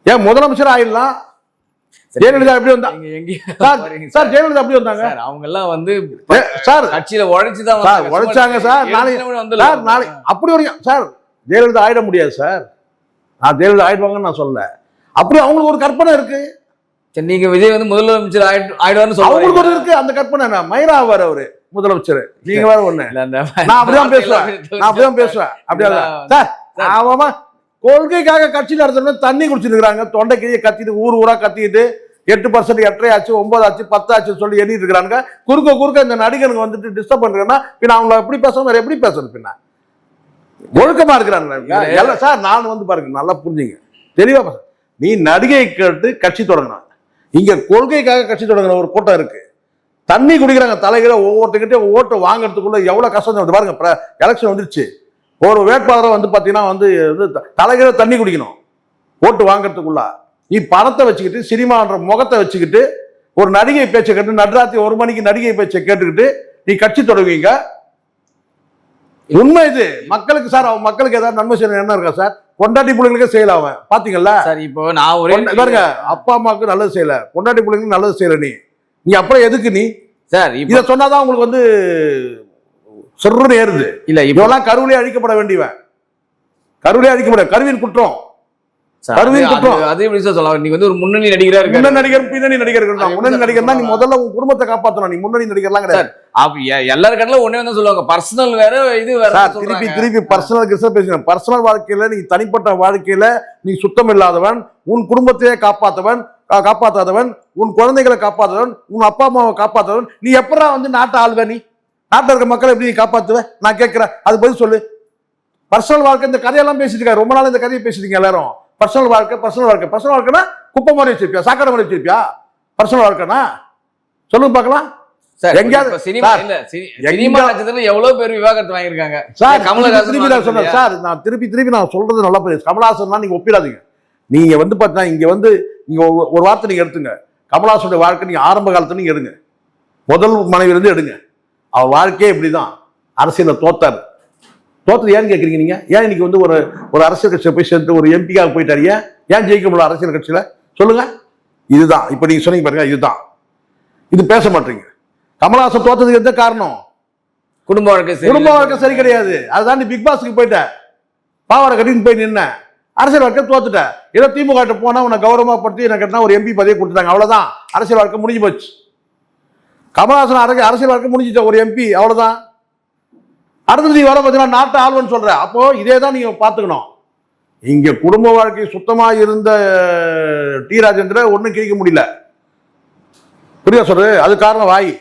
ஏன் முதலமைச்சர் ஆயிடலாம். ஜெயலலிதா எப்படி வந்தா? சார் ஜெயலலிதா எப்படி வந்தாங்க? அவங்க எல்லாம் வந்து சார் கட்சியில உழைச்சுதான் சார் உழைச்சாங்க சார். நாளைக்கு அப்படி ஒரு சார் ஜெயலலிதா ஆயிட முடியாது சார். நான் ஜெயலலிதா ஆயிடுவாங்கன்னு நான் சொல்லல. அப்படி அவங்களுக்கு ஒரு கற்பனை இருக்கு. நீங்க விஜய் வந்து முதலமைச்சர் ஆயிடுவார்னு சொல்லுவாங்க. அவங்களுக்கு ஒரு இருக்கு அந்த கற்பனை. என்ன மயிரா ஆவார் அவரு முதலமைச்சர், நீங்க வேற ஒண்ணு. நான் அப்படிதான் பேசுவேன். அப்படியா சார்? ஆமா, கொள்கைக்காக கட்சி நடத்தணும் தண்ணி குடிச்சிட்டு இருக்காங்க, தொண்டைக்கிழிய கத்திட்டு ஊர் ஊரா கத்திட்டு 8% 8.5 ஆச்சு, 9 ஆச்சு, 10 ஆச்சு சொல்லி எண்ணிட்டு இருக்காங்க. குறுக்க இந்த நடிகனுக்கு வந்துட்டு டிஸ்டர்ப் பண்றேன்னா பின்ன அவங்க எப்படி பேசணும், வேற எப்படி பேசணும்? பின்ன ஒழுக்கமா இருக்கிறாங்க சார். நான் வந்து பாருங்க, நல்லா புரிஞ்சுங்க, தெளிவா பேச. நீ நடிகை கேட்டு கட்சி தொடங்கணும், இங்க கொள்கைக்காக கட்சி தொடங்கின ஒரு கூட்டம் இருக்கு. தண்ணி குடிக்கிறாங்க தலைகளை, ஒவ்வொருத்தங்கிட்டே ஓட்டு வாங்குறதுக்குள்ள எவ்வளவு கஷ்டம் பாருங்க. எலெக்ஷன் வந்துருச்சு, ஒரு வேட்பாளரை வந்து பாத்தீங்கன்னா வந்து தலைகளை தண்ணி குடிக்கணும் ஓட்டு வாங்குறதுக்குள்ள. நீ பணத்தை வச்சுக்கிட்டு, சினிமான்ற முகத்தை வச்சுக்கிட்டு, ஒரு நடிகை பேச்சை கேட்டு, நடுராத்திரி 1 மணிக்கு நடிகை பேச்சை கேட்டுக்கிட்டு நீ கட்சி தொடங்குவீங்க? உண்மை இது. மக்களுக்கு சார், அவன் மக்களுக்கு ஏதாவது நன்மை செய்யணும் என்ன இருக்கா சார்? பொண்டாட்டி பிள்ளைங்களுக்கே செய்யல அவன், பாத்தீங்கல்ல சார். இப்போ நான் ஒரே பாருங்க, அப்பா அம்மாவுக்கு நல்லது செய்யல, பொண்டாட்டி பிள்ளைங்களுக்கு நல்லது செய்யல. நீ அப்புறம் எதுக்கு நீ சார் இதை சொன்னாதான் உங்களுக்கு வந்து சொல்றது ஏறுது. இல்ல இவ்வளவு கருவிலே அழிக்கப்பட வேண்டியவன், கருவிலே அழிக்கப்பட கருவின் குற்றம். அதே சொல்லலாம். நீங்க வந்து ஒரு முன்னணி நடிகரா இருக்க, முன்னணி நடிகர் பின்னணி நடிகர். முன்னணி நடிகர்னா நீ முதல்ல உன் குடும்பத்தை காப்பாற்றணும். நீ முன்னணி நடிகர்லாம் கிடையாது. எல்லாரும் கடல ஒண்ணே வந்து சொல்லுவாங்க, பர்சனல் வேற இது வேற. திருப்பி பர்சனல் பேசுறேன். பர்சனல் வாழ்க்கையில நீ தனிப்பட்ட வாழ்க்கையில நீ சுத்தம் இல்லாதவன், உன் குடும்பத்தையே காப்பாத்தாதவன், உன் குழந்தைகளை காப்பாத்தவன், உன் அப்பா அம்மாவை காப்பாத்தவன். நீ எப்படா வந்து நாட்டை ஆள்வ? நீ நாட்டில் இருக்க மக்களை எப்படி நீ காப்பாத்துவ? நான் கேட்கிறேன், அது பதில் சொல்லு. பர்சனல் வாழ்க்கை இந்த கதையெல்லாம் பேசிட்டு இருக்காரு, ரொம்ப நாள் இந்த கதையை பேசிட்டீங்க எல்லாரும். பர்சனல் வாழ்க்கைனா குப்பை மாதிரி வச்சிருப்பியா, சாக்கடை மாதிரி வச்சிருப்பியா? பர்சனல் வாழ்க்கைனா சொல்லுங்க பார்க்கலாம். எவ்வளவு பேர் விவாகரத்து வாங்கியிருக்காங்க சார். கமலஹாசன் சார், நான் திருப்பி நான் சொல்றது நல்லா பேசு. கமலஹாசன் நீங்க ஒப்பிடாதீங்க. நீங்க வந்து பார்த்தா இங்க வந்து நீங்க ஒரு வார்த்தை நீங்க எடுத்துங்க. கமலஹாசனுடைய வாழ்க்கை நீங்க ஆரம்ப காலத்துல நீங்க எடுங்க, முதல் மனைவிலிருந்து எடுங்க. அவர் வாழ்க்கையே இப்படிதான். அரசியல தோத்தது ஏன்னு கேட்குறீங்க நீங்க? ஏன் இன்னைக்கு வந்து ஒரு அரசியல் கட்சியை போய் சேர்ந்து ஒரு எம்பிக்காக போயிட்டாரு? ஏன் ஜெயிக்க முடியல அரசியல் கட்சியில? சொல்லுங்க. இதுதான் இப்ப நீங்க சொன்னீங்க பாருங்க, இதுதான். இது பேச மாட்டீங்க. கமலஹாசன் தோத்ததுக்கு எந்த காரணம்? குடும்ப வாழ்க்கை சரி கிடையாது. அதுதான் பிக் பாஸ்க்கு போயிட்ட, பாவாடை கட்டின்னு போய் நின்ன, அரசியல் வாழ்க்கை தோத்துட்ட. ஏதோ திமுக போனா உன்னை கௌரவப்படுத்தி எனக்கு கேட்டா ஒரு எம்பி பதவி கொடுத்துட்டாங்க, அவ்வளவுதான். அரசியல் வாழ்க்கை முடிஞ்சு போச்சு. கமலஹாசன் அரசியல் வாழ்க்கை முடிஞ்சிட்ட, ஒரு எம்பி, அவ்வளவுதான். அடுத்தது நீ வர பார்த்தீங்கன்னா நாட்டை ஆள்வன்னு சொல்ற. அப்போ இதே தான் நீங்க பாத்துக்கணும். இங்க குடும்ப வாழ்க்கை சுத்தமா இருந்த டி ராஜேந்திர ஒண்ணும் கிழிக்க முடியல. புரியா சொல்றது? அது காரணம் வாய்.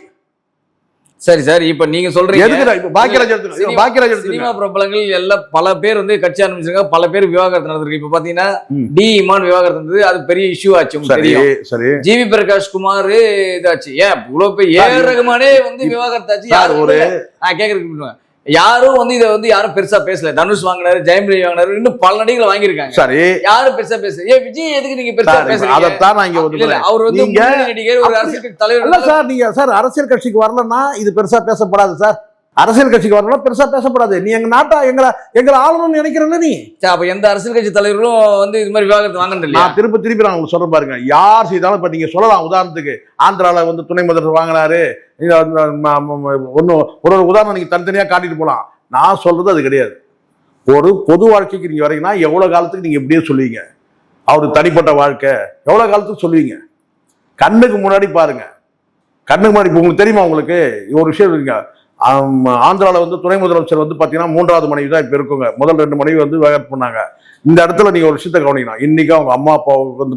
சரி சார், இப்ப நீங்க சொல்றீங்க பாக்கியராஜ் சினிமா பிரபலங்கள் எல்லாம் பல பேர் வந்து கட்சி ஆரம்பிச்சிருக்காங்க, பல பேர் விவாகரத்து நடந்திருக்கு. இப்ப பாத்தீங்கன்னா டி இமான் விவாகரத்து இருந்தது, அது பெரிய இஷ்யூ ஆச்சு. சரி, ஜிவி பிரகாஷ் குமார் இதாச்சு. ஏன் இவ்வளவு பேர்? ஏஆர் ரகுமானே வந்து விவாகரத்து ஆச்சு. கேக்குறதுக்கு யாரும் வந்து இதை வந்து யாரும் பெருசா பேசல. தனுஷ் வாங்கினாரு, ஜெயம் ரவி வாங்கினாரு, இன்னும் பல நடிகளை வாங்கியிருக்காங்க. சரி, யாரும் பெருசா பேசல. ஏன் விஜய் எதுக்கு நீங்க பெருசா பேசுறீங்க? அதைத்தான் நான் இங்க வந்து அவர் வந்து நடிகர், ஒரு அரசியல் தலைவர் இல்ல சார். நீங்க சார் அரசியல் கட்சிக்கு வரலன்னா இது பெருசா பேசப்படாது சார். அரசியல் கட்சிக்கு வரலாம் பெருசா பேசப்படாது. நீ எங்க நாட்டா எங்களை ஆளணும்னு நினைக்கிறேன்னு நீ. அப்ப எந்த அரசியல் கட்சி தலைவர்களும் வந்து இது மாதிரி விவாகரத்து வாங்கினது இல்லையா? நான் திருப்பி நான் உங்களுக்கு சொல்றேன் பாருங்க. யார் செய்தாலும் இப்ப நீங்க சொல்லலாம். உதாரணத்துக்கு ஆந்திரால வந்து துணை முதல்வர் வாங்கினாரு, ஒரு உதாரணம் நீங்க தனித்தனியா காட்டிட்டு போலாம். நான் சொல்றது அது கிடையாது. ஒரு பொது வாழ்க்கைக்கு நீங்க வரீங்கன்னா எவ்வளவு காலத்துக்கு நீங்க இப்படியே சொல்லுவீங்க? அவரு தனிப்பட்ட வாழ்க்கை எவ்வளவு காலத்துக்கு சொல்லுவீங்க? கண்ணுக்கு முன்னாடி பாருங்க. கண்ணுக்கு முன்னாடி உங்களுக்கு தெரியுமா? உங்களுக்கு ஒரு விஷயம் இருக்கீங்க. ஆந்திராவில் வந்து துணை முதலமைச்சர் வந்து பார்த்தீங்கன்னா 3வது மனைவி தான் இப்போ இருக்குங்க. முதல் 2 மனைவி வந்து விவாகரத்து பண்ணாங்க. இந்த இடத்துல நீங்கள் ஒரு விஷயத்தை கவனிக்கணும். இன்னைக்கு அவங்க அம்மா அப்பாவுக்கு வந்து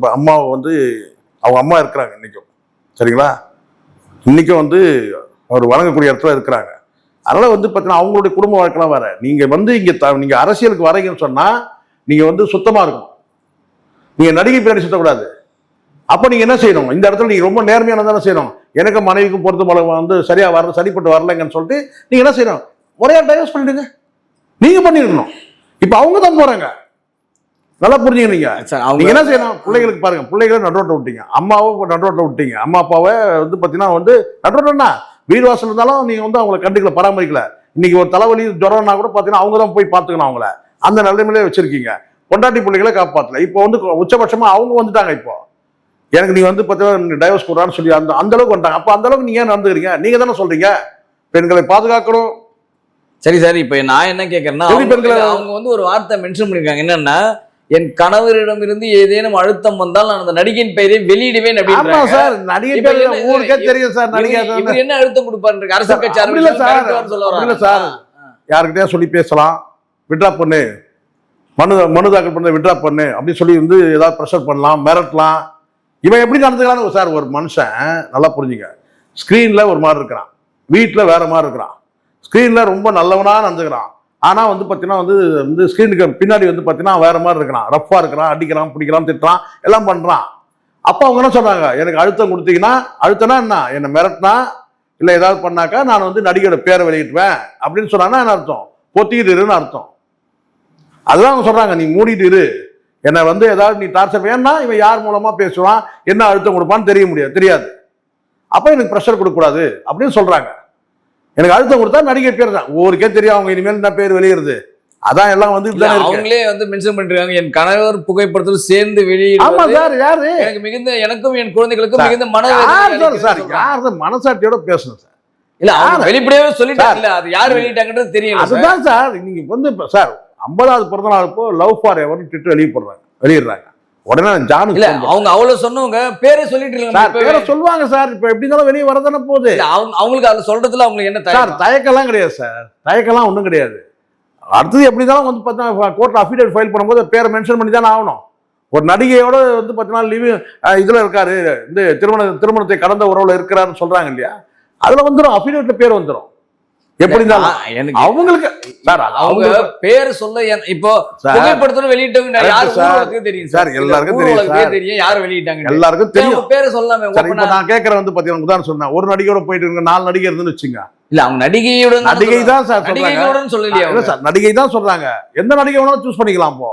அவங்க அம்மா இருக்கிறாங்க இன்னைக்கும். சரிங்களா? இன்னைக்கும் வந்து அவர் வழங்கக்கூடிய இடத்துல இருக்கிறாங்க. அதனால வந்து பார்த்தீங்கன்னா அவங்களுடைய குடும்ப வாழ்க்கைலாம் வேற. நீங்கள் வந்து நீங்கள் அரசியலுக்கு வரீங்கன்னு சொன்னால் நீங்கள் வந்து சுத்தமாக இருக்கும். நீங்கள் நடிகை பின்னாடி சுத்தக்கூடாது. அப்போ நீங்க என்ன செய்யணும்? இந்த இடத்துல நீங்க ரொம்ப நேர்மையான தானே செய்யணும். எனக்கு மனைவிக்கும் பொறுத்த வந்து சரியா வரல, சரிப்பட்டு வரலங்கன்னு சொல்லிட்டு நீங்க என்ன செய்யணும்? ஒரே டைவர்ஸ் பண்ணிடுங்க. நீங்க பண்ணிருக்கணும். இப்ப அவங்க தான் போறாங்க. நல்லா புரிஞ்சுக்கிறீங்க. சார் நீங்க என்ன செய்யணும், பிள்ளைகளுக்கு பாருங்க, பிள்ளைகளை நடுரோட்டில் விட்டீங்க, அம்மாவை நடுரோட்டில் விட்டீங்க, அம்மா அப்பாவை வந்து பார்த்தீங்கன்னா வந்து நடுரோட்டம்னா வீடு வாசல் இருந்தாலும் நீங்க வந்து அவங்களை கண்டுக்கல, பராமரிக்கல. இன்னைக்கு ஒரு தலைவலி ஜுரம்னா கூட பார்த்தீங்கன்னா அவங்க தான் போய் பார்த்துக்கணும் அவங்கள, அந்த நிலைமையிலே வச்சிருக்கீங்க. பொண்டாட்டி பிள்ளைகளை காப்பாற்றல. இப்போ வந்து உச்சபட்சமா அவங்க வந்துட்டாங்க. இப்போ எனக்கு நீங்க வந்து பார்த்தீங்கன்னா டைவர்ஸ் போடுறான்னு சொல்லி அந்த அளவுக்கு வந்துட்டாங்க. அப்போ அந்த அளவுக்கு நீங்க ஏன் நடந்துக்கிறீங்க? நீங்க தானே சொல்றீங்க பெண்களை பாதுகாக்கணும். சரி சார், இப்ப நான் என்ன கேட்கறேன்னா, அவங்க வந்து ஒரு வார்த்தை மென்ஷன் பண்ணிருக்காங்க, என்னன்னா என் கணவரிடம் இருந்து ஏதேனும் அழுத்தம் வந்தால் நான் அந்த நடிகையின் பெயரை வெளியிடுவேன் அப்படின்னு. சார் நடிகை ஊருக்கே தெரியும் சார். நடிகை என்ன அழுத்தம் கொடுப்பாரு? அரசியல் கட்சி இல்ல சார், யாருக்கிட்டயா சொல்லி பேசலாம், விட்ரா பண்ணு, மனு தாக்கல் பண்ண விட்ரா பண்ணு அப்படின்னு சொல்லி வந்து ஏதாவது ப்ரெஷர் பண்ணலாம், மிரட்டலாம். இவன் எப்படி நடந்துக்கிறான்னு சார், ஒரு மனுஷன் நல்லா புரிஞ்சுங்க. ஸ்கிரீன்ல ஒரு மாதிரி இருக்கிறான், வீட்டுல வேற மாதிரி இருக்கிறான். ஸ்கிரீன்ல ரொம்ப நல்லவனா நடந்துக்கிறான், ஆனா வந்து பாத்தீங்கன்னா வந்து ஸ்கிரீனுக்கு பின்னாடி வந்து பாத்தீங்கன்னா வேற மாதிரி இருக்கிறான், ரஃபா இருக்கிறான், அடிக்கிறான், பிடிக்கிறான், திட்டுறான், எல்லாம் பண்றான். அப்ப அவங்க என்ன சொல்றாங்க, எனக்கு அழுத்தம் கொடுத்தீங்கன்னா, அழுத்தனா என்ன, என்ன மிரட்டினா இல்ல ஏதாவது பண்ணாக்கா நான் வந்து நடிகையோட பேரை வெளியிட்டுவேன் அப்படின்னு சொன்னாங்கன்னா என்ன அர்த்தம்? பொத்திக்கிட்டு இருன்னு அர்த்தம். அதுதான் அவங்க சொல்றாங்க, நீ மூடிட்டு இரு, என்னை வந்து ஏதாவது நீ டார்ச்சர் ஏன்னா இவன் யார் மூலமா பேசுவான், என்ன அழுத்தம் கொடுப்பான்னு தெரியாது. அப்ப எனக்கு ப்ரெஷர் கொடுக்கக்கூடாது அப்படின்னு சொல்றாங்க. எனக்கு அழுத்தம் கொடுத்தா நடிகை பேர் தான் ஊருக்கே தெரியும், அவங்க இனிமேல் என்ன பேர் வெளியிடுறது, அதான் எல்லாம் வந்து அவங்களே வந்து மென்ஷன் பண்ணிருக்காங்க, என் கணவர் புகைப்படத்தில் சேர்ந்து வெளியிடுவது. ஆமா சார், யாரு எனக்கு மிகுந்த, எனக்கும் என் குழந்தைகளுக்கும் மிகுந்த மனசாட்சியோட பேசணும் சார். இல்ல அவங்க வெளிப்படையாவே சொல்லிட்டாங்க, அது யார் வெளியிட்டாங்கன்றது தெரியல. அதுதான் சார், நீங்க வந்து சார் 50வது பிறந்த நாள் இப்போ லவ் ஃபார் எவர் ட்விட்டர் வெளியிடுறாங்க. உடனே ஜானு இல்ல அவங்க அவ்வளவு சொன்னவங்க பேரே சொல்லிட்டு இருக்காங்க, பேரை சொல்லுவாங்க சார். இப்ப எப்படி இருந்தாலும் வெளியே வரதானே போகுது. அவங்களுக்கு அதை சொல்றதுல அவங்களுக்கு என்ன சார் தயக்கெல்லாம் கிடையாது சார், தயக்கெல்லாம் ஒன்றும் கிடையாது. அடுத்தது எப்படி இருந்தாலும் வந்து பார்த்தா கோர்ட்ல அஃபிடேவிட் ஃபைல் பண்ணும்போது பேரை மென்ஷன் பண்ணி தானே ஆகணும். ஒரு நடிகையோட வந்து பார்த்தீங்கன்னா லிவிங் இதுல இருக்காரு, இந்த திருமணத்தை கடந்த உறவுல இருக்கிறாருன்னு சொல்றாங்க இல்லையா, அதுல வந்துடும், அஃபிடேவிட்ல பேர் வந்துடும். எப்படி இருந்தாலும் அவங்களுக்கு சார் அவங்க பேர் சொல்ல இப்போ புகைப்படத்தோட வெளியிட்டவங்க யாருக்கு தெரியும் சார், எல்லாருக்கும் தெரியும் யார் வெளியிட்டாங்க, எல்லாருக்கும் தெரியும். பேரை சொல்லாம நான் கேட்கறேன் வந்து பாத்தீங்கன்னா உதாரணம் சொன்னேன், ஒரு நடிகையோட போயிட்டு இருக்க 4 நடிகை இருந்துன்னு வச்சுங்க. இல்ல அவங்க நடிகை தான் சார் சொல்லலையா? இல்ல சார் நடிகை தான் சொல்றாங்க, எந்த நடிகை வேணாலும் சூஸ் பண்ணிக்கலாம். போ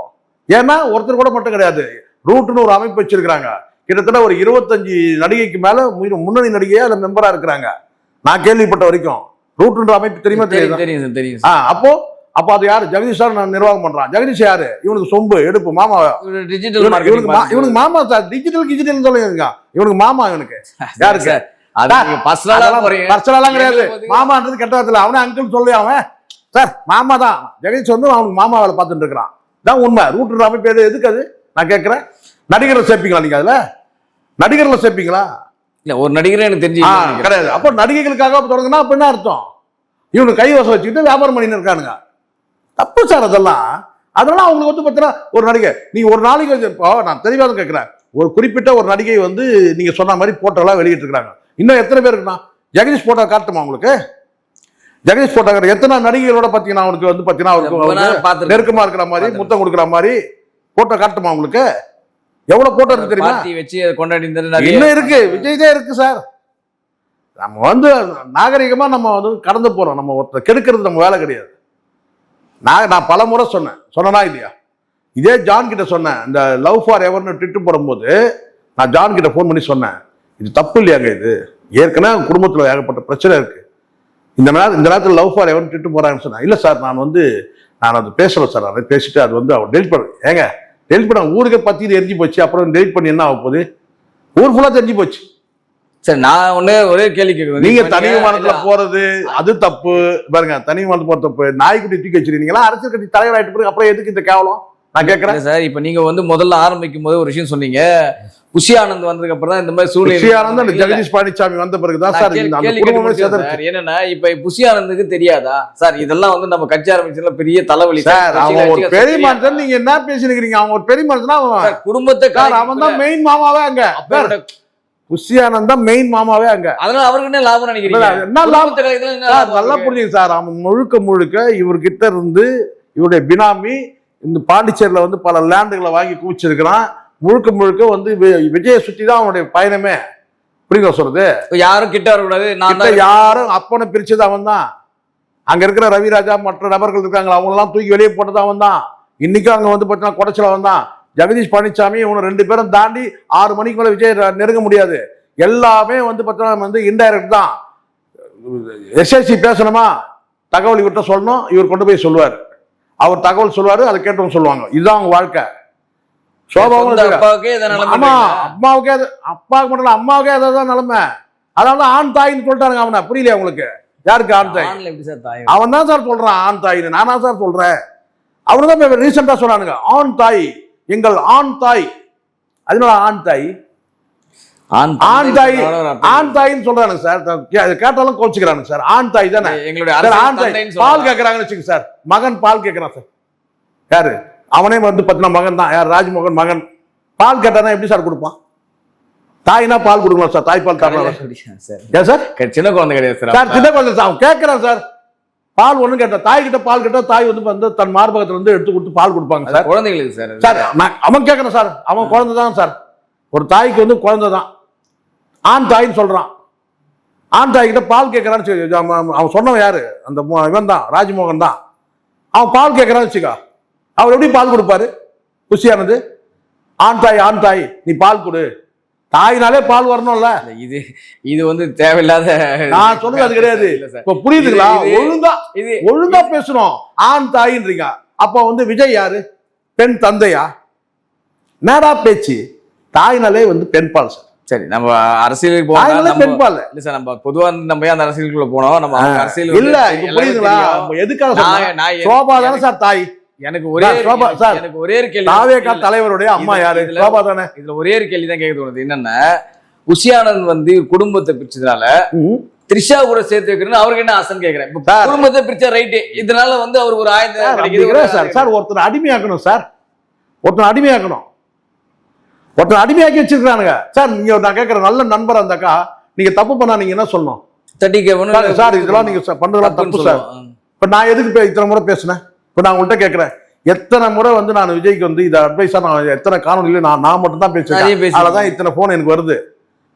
ஏன்னா ஒருத்தர் கூட மட்டும் கிடையாது, ரூட்னு ஒரு அமைப்பு வச்சிருக்காங்க. கிட்டத்தட்ட ஒரு 25 நடிகைக்கு மேல முன்னணி நடிகையா அதுல மெம்பரா இருக்கிறாங்க நான் கேள்விப்பட்ட வரைக்கும். ரூட்ன்ற அமைப்பு தெரியுமா? தெரியும். அப்போ அது யாரு? ஜெகதீஷ் சார் நான் நிர்வாகம் பண்றான். ஜெகதீஷ் யாரு? இவனுக்கு சொம்பு எடுப்பு மாமா, இவனுக்கு மாமா சார். டிஜிட்டல் சொல்லுங்க, இவனுக்கு மாமா. இவனுக்கு யாருக்கு? பர்சனலாம் கிடையாது, மாமான்றது கெட்ட வார்த்தை. அவனே அங்கிள் சொல்லி அவன் சார் மாமா தான். ஜெகதீஷ் வந்து அவனுக்கு மாமா வேலை பார்த்துட்டு இருக்கிறான். தான் உண்மை. ரூட்ன்ற அமைப்பு எதுக்கு அது நான் கேட்கிறேன். நடிகர்களை சேர்ப்பீங்களா நீங்க? அதுல நடிகர்களை சேர்ப்பீங்களா? இல்ல ஒரு நடிகரை எனக்கு தெரிஞ்சு கிடையாது. அப்போ நடிகைகளுக்காக தொடங்குனா அப்ப என்ன அர்த்தம்? இவனு கைவசம் வச்சுக்கிட்டு வியாபாரம் பண்ணின்னு இருக்கானுங்க. தப்பு சார் அதெல்லாம். அதனால அவங்களுக்கு வந்து பார்த்தீங்கன்னா ஒரு நடிகை நீங்க ஒரு நாளைக்கு இப்போ நான் தெளிவாக கேட்கிறேன், ஒரு குறிப்பிட்ட ஒரு நடிகை வந்து நீங்க சொன்ன மாதிரி போட்டோலாம் வெளியிட்டு இருக்காங்க. இன்னும் எத்தனை பேர் இருக்குன்னா ஜெகதீஷ் போட்டோ காட்டுமா உங்களுக்கு? ஜெகதீஷ் போட்டோ எத்தனை நடிகைகளோட பார்த்தீங்கன்னா அவனுக்கு வந்து பார்த்தீங்கன்னா அவருக்கு நெருக்கமா இருக்கிற மாதிரி, முத்தம் கொடுக்குற மாதிரி போட்டோ காட்டுமா உங்களுக்கு? எவ்வளவு போட்டோ இருக்கு தெரியுமா? வச்சு கொண்டாடி இன்னும் இருக்கு. விஜய் தான் இருக்கு சார். நம்ம வந்து நாகரிகமா நம்ம வந்து கடந்து போறோம். நம்ம ஒருத்தர் கெடுக்கிறது நம்ம வேலை கிடையாது. நான் பல முறை சொன்னா இல்லையா? இதே ஜான் கிட்ட சொன்னேன், இந்த லவ் ஃபார் எவர்னு ட்விட்டர் போடும்போது நான் ஜான் கிட்ட ஃபோன் பண்ணி சொன்னேன், இது தப்பு இல்லையாங்க, இது ஏற்கனவே குடும்பத்தில் ஏகப்பட்ட பிரச்சனை இருக்கு, இந்த நேரத்தில் லவ் ஃபார் எவர்னு ட்விட்டர் போறாங்கன்னு சொன்னேன். இல்லை சார் நான் அது பேசல சார், அதை பேசிட்டு அது வந்து அவர் டெலிட் பண்ண ஏங்க டெலிட் பண்ண ஊருக்கு பத்தி எரிஞ்சு போச்சு. அப்புறம் டெலிட் பண்ணி என்ன ஆக போகுது? ஊர் ஃபுல்லா தெரிஞ்சு போச்சு. சரி நான் ஒரே கேள்வி கேட்குறேன், நீங்க தனி விமானத்துல போறது அது தப்பு பாருங்க. தனி விமானத்துல போறது தப்பு. நாய்க்குட்டி தூக்கி வச்சிருக்கீங்களா? அரசியல் கட்சி தலைவர் ஆயிட்டு பிறகு அப்புறம் எதுக்கு இந்த கேவலம் நான் கேட்கிறேன் சார். இப்ப நீங்க வந்து முதல்ல ஆரம்பிக்கும் போது ஒரு விஷயம் சொன்னீங்க, புஷி ஆனந்த் வந்ததுக்கு அப்புறம் தான் இந்த மாதிரி சூழ்நிலை. புஷி ஆனந்த் ஜெகதீஷ் பழனிசாமி வந்த பிறகுதான் சார் என்னன்னா இப்ப புஷி ஆனந்துக்கு தெரியாதா சார் இதெல்லாம் வந்து நம்ம கட்சி ஆரம்பிச்சதுல பெரிய தலைவலி சார். அவன் ஒரு பெரிய மனுஷன், நீங்க என்ன பேசிருக்கீங்க? அவன் ஒரு பெரிய மனுஷனா? குடும்பத்தை அவன் தான் மெயின் மாமாவே அங்க. புஷி ஆனந்த் தான் மெயின் மாமாவே அங்க. அதனால அவருக்கு என்ன லாபம் நினைக்கிறீங்க? என்ன லாபம்? நல்லா புரியுது சார். அவன் முழுக்க இவர்கிட்ட இருந்து இவருடைய பினாமி இந்த பாண்டிச்சேரியில வந்து பல லேண்டுகளை வாங்கி குவிச்சிருக்கிறான். முழுக்க வந்து விஜய சுத்தி தான் அவனுடைய பயணமே. புரியுங்க சொல்றது? யாரும் கிட்ட வரக்கூடாது, யாரும் அப்பனை பிரிச்சது அவன் தான். அங்க இருக்கிற ரவிராஜா மற்ற நபர்கள் இருக்காங்க, அவங்க எல்லாம் தூக்கி வெளியே போட்டது அவன் தான். இன்னைக்கும் அங்க வந்து பார்த்தீங்கன்னா குடைச்சல வந்தான் ஜெகதீஷ் பழனிசாமி இவங்க 2 பேரும் தாண்டி 6 மணிக்கு மேல விஜய் நெருங்க முடியாது. எல்லாமே வந்து பார்த்தீங்கன்னா வந்து இன்டைரக்ட் தான். எஸ்எஸ்சி பேசணுமா தகவல் இவர்கிட்ட சொல்லணும், இவர் கொண்டு போய் சொல்லுவார். அவர் தகவல் சொல்லுவாரு, அதை கேட்டவங்க சொல்லுவாங்க. இதுதான் அவங்க வாழ்க்கை. சோபாவும் ஆமா, அம்மாவுக்கே அப்பாவுக்கு மட்டும் இல்ல அம்மாவுக்கே அதான் நிலைமை. அதனால ஆண் தாயின்னு சொல்லிட்டாருங்க. அவனை புரியலையா உங்களுக்கு? யாருக்கு ஆண் தாய்? அவன் தான் சார் சொல்றான் ஆண் தாயின்னு. நானா சார் சொல்றேன்? அவனுதான் ரீசெண்டா சொன்னானுங்க ஆண் தாய், எங்கள் ஆண் தாய். அதனால ஆண் தாய் ஆண் தாய் ஆண் தாயின்னு சொல்றானுங்க சார். கேட்டாலும் கோச்சுக்கிறானுங்க சார். ஆண் தாய் தானே ஆண் தாய். பால் கேட்கறாங்கன்னு வச்சுங்க சார். மகன் பால் கேட்கறான் சார். யாரு? அவனே வந்து பார்த்தீங்கன்னா மகன் தான். யார்? ராஜ்மோகன் மகன். பால் கேட்டானா எப்படி சார் கொடுப்பான்? தாய்னா பால் கொடுக்கலாம் சார். தாய்ப்பால் தரலாம் ஏன் சார்? சின்ன குழந்தை கிடையாது சார். சின்ன குழந்தை சார். அவன் கேட்கறான் சார். பால் ஒண்ணு கேட்டா தாய் கிட்ட பால் கேட்டா தாய் வந்து தன் மார்பகத்துல இருந்து எடுத்து கொடுத்து பால் கொடுப்பாங்க சார். குழந்தைங்களுக்கு சார். சார் அவன் கேட்கறான் சார். அவன் குழந்தை தான் சார். ஒரு தாய்க்கு வந்து குழந்தை தான். ஆண் தாயின்னு சொல்றான். ஆண் தாய் கிட்ட பால் கேட்கறான்னு அவன் சொன்னவன் யாரு? அந்த இவன் தான், ராஜ்மோகன் தான். அவன் பால் கேட்கறான்னு வச்சுக்கா, அவர் எப்படி பால் கொடுப்பாரு? குஷியானது ஆண் தாய் நீ பால் கொடு. தாயினாலே பால் வரணும்ல. இது வந்து தேவையில்லாத நான் சொன்னது அது கிடையாது. இப்ப புரியுதுங்களா? ஒழுங்கா பேசணும். ஆண் தாயின்றீங்க. அப்ப வந்து விஜய் யாரு? பெண் தந்தையா? நேரா பேச்சு. தாய்னாலே வந்து பெண் பால் சார். சரி, நம்ம அரசியலுக்கு போனோம். பெண் பால் இல்ல சார். நம்ம பொதுவா நம்ம அந்த அரசியலுக்குள்ள போனோம். நம்ம அரசியல் இல்ல. புரியுதுங்களா? எதுக்காக சோபா தானே சார் தாய். எனக்கு ஒரே கேள்வி, தாவேகா தலைவருடைய அம்மா யாரு? சோபா தானே. இதுல ஒரே ஒரு கேள்வி தான் கேட்க தோணுது. என்னன்னா, குஷியானந்த் வந்து குடும்பத்தை பிரிச்சதுனால த்ரிஷா கூட சேர்த்து வைக்கிறேன்னு அவருக்கு என்ன ஆசைன்னு கேட்கிறேன். குடும்பத்தை பிரிச்ச ரைட்டு, இதனால வந்து அவருக்கு ஒரு ஆயுதம் சார். சார் ஒருத்தர் அடிமையாக்கணும் சார். ஒருத்தர் அடிமையாக்கி வச்சிருக்கானுங்க சார். நீங்க நான் கேட்கிற நல்ல நண்பர் அந்தாக்கா, நீங்க தப்பு பண்ணா நீங்க என்ன சொல்லணும்? சார் இதெல்லாம் நீங்க பண்றதெல்லாம் தப்பு சார். இப்ப நான் எதுக்கு இத்தனை முறை பேசினேன்? இப்ப நான் உங்கள்கிட்ட கேட்கிறேன், எத்தனை முறை வந்து நான் விஜய்க்கு வந்து இதை அட்வைஸா நான் எத்தனை காணொலியில நான் மட்டும் தான் பேசிருக்கேன். அதனாலதான் இத்தனை போன் எனக்கு வருது.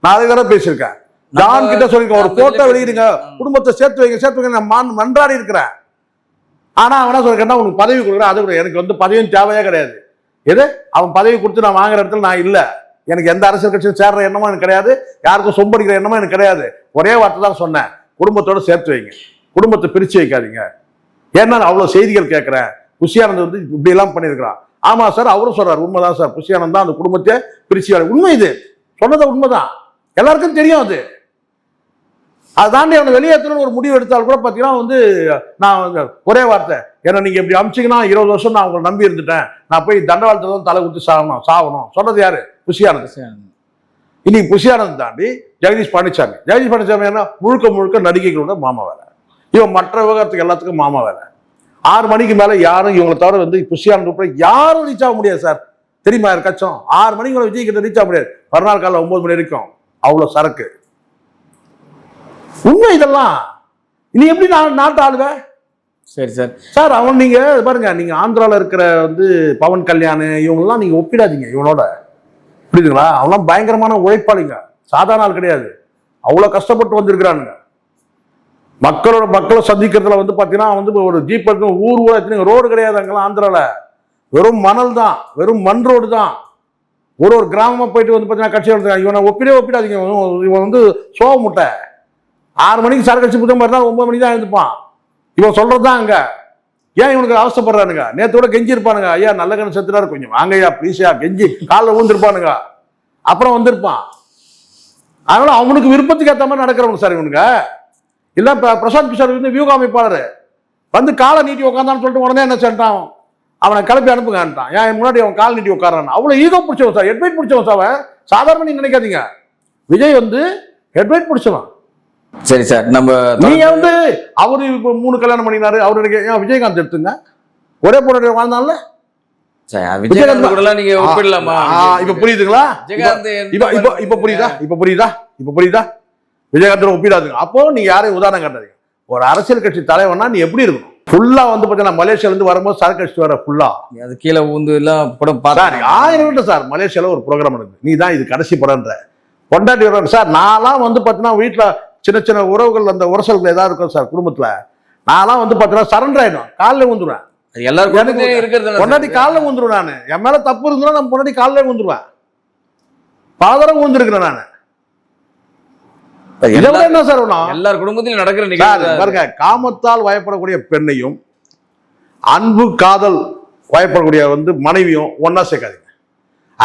நான் அதை வேற பேசியிருக்கேன். ஜான் கிட்ட சொல்லிருக்கேன், ஒரு போட்டோ வெளியிடுங்க, குடும்பத்தை சேர்த்து வைங்க நான் மன்றாடி இருக்கிறேன். ஆனா அவனா சொல்லிருக்கேன், உனக்கு பதவி கொடுக்குறேன். அது கூட எனக்கு வந்து பதவியும் தேவையே கிடையாது. எது அவன் பதவி கொடுத்து நான் வாங்குற இடத்துல நான் இல்ல. எனக்கு எந்த அரசியல் கட்சியும் சேர்ற எண்ணமும் எனக்கு கிடையாது. யாருக்கும் சொம்படிக்கிற எண்ணமும் எனக்கு கிடையாது. ஒரே வார்த்தை தான் சொன்னேன், குடும்பத்தோட சேர்த்து வைங்க, குடும்பத்தை பிரிச்சு வைக்காதீங்க. ஏன்னா அவ்வளவு செய்திகள் கேட்கிறேன். குஷியானந்த் வந்து இப்படி எல்லாம் பண்ணிருக்கிறான். ஆமா சார், அவரும் சொல்றாரு, உண்மைதான் சார். குஷியானந்த் தான் அந்த குடும்பத்தை பிரிச்சு உண்மை. இது சொன்னது உண்மைதான், எல்லாருக்கும் தெரியும். அதை தாண்டி அவனை வெளியேற்றணும் ஒரு முடிவு எடுத்தால் கூட பார்த்தீங்கன்னா வந்து நான் ஒரே வார்த்தை, ஏன்னா நீங்க இப்படி அமிச்சிங்கன்னா 20 வருஷம் நான் உங்களை நம்பி இருந்துட்டேன், நான் போய் தண்டவாளத்தை தான் தலை ஊற்றி சாகணும் சொன்னது யாரு? குஷியானந்த். இன்னைக்கு குஷியானந்த் தாண்டி ஜெகதீஷ் பழனிசாமி என்ன முழுக்க நடிகைகளோட மாமா வேலை. இவன் மற்ற விவகாரத்துக்கு எல்லாத்துக்கும் மாமா வேலை. 6 மணிக்கு மேல யாரும் இவங்களை தவிர வந்து குஷியானந்த் யாரும் ரீச் ஆக முடியாது சார். தெரியுமா யாருக்காச்சும்? 6 மணிக்கு மேல விஜய் கிட்ட ரீச் ஆக முடியாது. மறுநாள் காலையில் 9 மணி வரைக்கும் அவ்வளவு சரக்கு. உண்மை இதெல்லாம். இனி எப்படி நான் நாட்டு ஆளுவேன்? சரி சார். சார் அவன் நீங்க பாருங்க, நீங்க ஆந்திரால இருக்கிற வந்து பவன் கல்யாண் இவங்கெல்லாம் நீங்க ஒப்பிடாதீங்க இவனோட. புரியுதுங்களா? அவன்லாம் பயங்கரமான உழைப்பாளிங்க, சாதாரண ஆள் கிடையாது. அவ்வளவு கஷ்டப்பட்டு வந்திருக்கிறானுங்க. மக்களை சந்திக்கிறதுல வந்து பாத்தீங்கன்னா வந்து ஒரு ஜீப் இருக்கு, ஊர் ரோடு கிடையாது அங்கெல்லாம். ஆந்திரால வெறும் மணல் தான், வெறும் மண் ரோடு தான். ஒரு கிராமமா போயிட்டு வந்து பாத்தீங்கன்னா கட்சி இவனை ஒப்பிடாதீங்க. இவன் வந்து சோக முட்டை. 6 மணிக்கு சரக்கு கட்சி புத்தம் இருந்தால் 9 மணிக்கு தான் எழுந்துப்பான். இவன் சொல்றதுதான் அங்க. ஏன் இவனுக்கு அவசரப்படுறானுங்க? நேற்று கூட கெஞ்சி இருப்பானுங்க, ஐயா நல்ல கண்ணு செத்துறாரு, கொஞ்சம் வாங்கய்யா ப்ளீஸா, கெஞ்சி காலில் ஊந்துருப்பானுங்க. அப்புறம் வந்திருப்பான். அதனால அவனுக்கு விருப்பத்துக்கு ஏற்ற மாதிரி நடக்கிறவங்க சார் இவனுங்க. இல்ல பிரசாந்த் கிஷோர் வந்து வியூக அமைப்பாளர் வந்து காலை நீட்டி உட்காந்தான்னு சொல்லிட்டு உடனே என்ன சொல்லிட்டான், அவனை கிளப்பி அனுப்புங்கன்ட்டான். ஏன் முன்னாடி அவன் கால் நீட்டி உட்காரான். அவ்வளவு ஈகோ பிடிச்சவன் சார், ஹெட்வைட் பிடிச்சவன் சார். அவன் சாதாரண நீங்க நினைக்காதீங்க, விஜய் வந்து ஹெட்வைட் பிடிச்சவன். சரி சார். நம்ம நீங்க வந்து அவரு இப்ப 3 கல்யாணம் பண்ணினாரு. அவரு ஏன் விஜயகாந்த் எடுத்துங்க, ஒரே பொண்ணு வாழ்ந்தான்ல. விஜயகாந்த் கூட நீங்க ஒப்பிடலாமா? இப்ப புரியுதுங்களா? இப்ப புரியுதா? விஜயகாந்த் ஒப்பிடாதுங்க. அப்போ நீங்க யாரையும் உதாரணம் காட்டாதீங்க. ஒரு அரசியல் கட்சி தலைவனா நீ எப்படி இருக்கணும்? ஃபுல்லா வந்து பாத்தீங்கன்னா மலேசியால இருந்து வரும்போது சரக்கு அடிச்சுட்டு வர ஃபுல்லா அது கீழே ஊந்து எல்லாம் படம் பாரு. 1000 விட்டு சார் மலேசியால ஒரு ப்ரோக்ராம் நடக்குது, நீ தான் இது கடைசி படம்ன்ற கொண்டாடி வர சார். நான்லாம் வந்து பாத்தீங்கன்னா வீட்டுல சின்ன உறவுகள் அந்த உரசல்கள் ஏதாவது இருக்கும் சார் குடும்பத்துல. நான்லாம் வந்து பாத்தீங்கன்னா சரண்டர் ஆயிடும், காலில் ஊந்துருவேன். அது எல்லாரும் எனக்கு இருக்கிறது பொண்டாட்டி காலில் வந்துருவேன். நான் என் மேல தப்பு இருந்ததுன்னா நான் பொண்டாட்டி காலில் வந்துருவேன். பாதரம் வந்துருக்கிறேன் நான். என்ன சார் எல்லார் குடும்பத்திலும் நடக்கிற நிகழ்வு பாருங்க. காமத்தால் வயப்படக்கூடிய பெண்ணையும் அன்பு காதல் வயப்படக்கூடிய மனைவியும் ஒன்னா சேர்க்காதீங்க.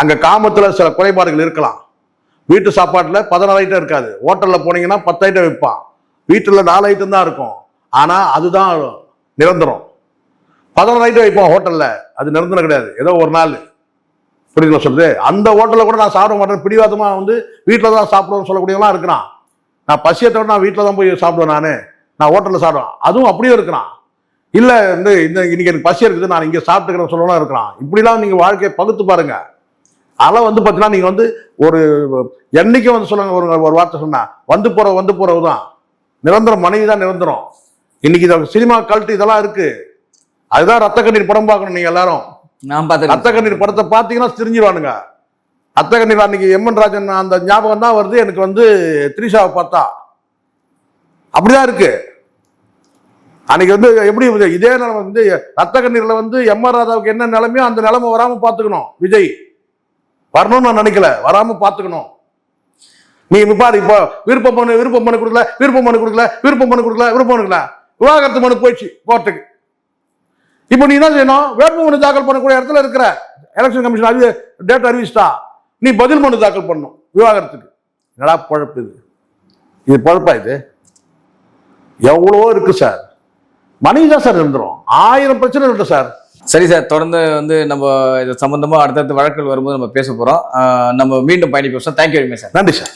அங்க காமத்துல சில குறைபாடுகள் இருக்கலாம். வீட்டு சாப்பாட்டுல 16 ஐட்டம் இருக்காது. ஹோட்டல்ல போனீங்கன்னா 10 ஐட்டம் வைப்பான். வீட்டுல 4 ஐட்டம் தான் இருக்கும். ஆனா அதுதான் நிரந்தரம். 16 ஐட்டம் வைப்போம் ஹோட்டல்ல, அது நிரந்தரம் கிடையாது. ஏதோ ஒரு நாள், புரியுதுங்களா சொல்றது? அந்த ஹோட்டல்ல கூட நான் சாப்பிட மாட்டேன், பிடிவாதமா வீட்டில தான் சாப்பிடுவேன்னு சொல்லக்கூடியவங்களாம் இருக்கிறான். நான் பசியத்தை விட நான் வீட்டில் தான் போய் சாப்பிடுவேன். நான் ஹோட்டலில் சாப்பிடுவேன். அதுவும் அப்படியே இருக்கிறான். இல்லை இன்னைக்கு எனக்கு பசி இருக்குது, நான் இங்கே சாப்பிட்டுக்கிறேன் சொல்லலாம் இருக்கிறான். இப்படிலாம் நீங்கள் வாழ்க்கையை பகுத்து பாருங்க. அதெல்லாம் பார்த்தீங்கன்னா நீங்கள் ஒரு என்னைக்கும் சொல்லுங்க, ஒரு வார்த்தை சொன்னா வந்து போறவு தான் நிரந்தரம். மனைவி தான் நிரந்தரம். இன்னைக்கு சினிமா கல்ட்டு இதெல்லாம் இருக்கு. அதுதான் ரத்த கண்ணீர் படம் பார்க்கணும். நீங்க எல்லாரும் ரத்த கண்ணீர் படத்தை பார்த்தீங்கன்னா தெரிஞ்சிருவானுங்க. ரத்த கண்ணீர் அன்னைக்கு எம்என் ராஜன் அந்த ஞாபகம் தான் வருது எனக்கு. த்ரிஷாவை பார்த்தா அப்படிதான் இருக்கு. அன்னைக்கு எப்படி இதே நிலைமை ரத்த கண்ணீர்ல எம்ஆர் ராதாவுக்கு என்ன நிலைமையோ அந்த நிலைமை வராம பாத்துக்கணும். விஜய் வரணும்னு நான் நினைக்கல, வராம பாத்துக்கணும். நீ பாரு, இப்போ விருப்பம் மனு கொடுக்கல, விருப்பம் மனு கொடுக்கல, விவாகரத்து மனு போயிடுச்சு கோர்ட்டுக்கு. இப்போ நீ என்ன செய்யணும்? வேட்பு மனு தாக்கல் பண்ணக்கூடிய இடத்துல இருக்கிற எலெக்ஷன் கமிஷன் டேட் அறிவிச்சிட்டா நீ பதில் மனு தாக்கல் பண்ணணும் விவாகரத்துக்கு. என்னடா பழப்பு இது பழப்பா? இது எவ்வளவோ இருக்கு சார். மனைவி தான் சார் இருந்துரும். 1000 பிரச்சனை இருக்கு சார். சரி சார், தொடர்ந்து நம்ம இது சம்பந்தமா அடுத்தடுத்த வழக்குகள் வரும்போது நம்ம பேச போறோம். நம்ம மீண்டும் பயணி பேசுவோம். Thank you very much sir. நன்றி சார்.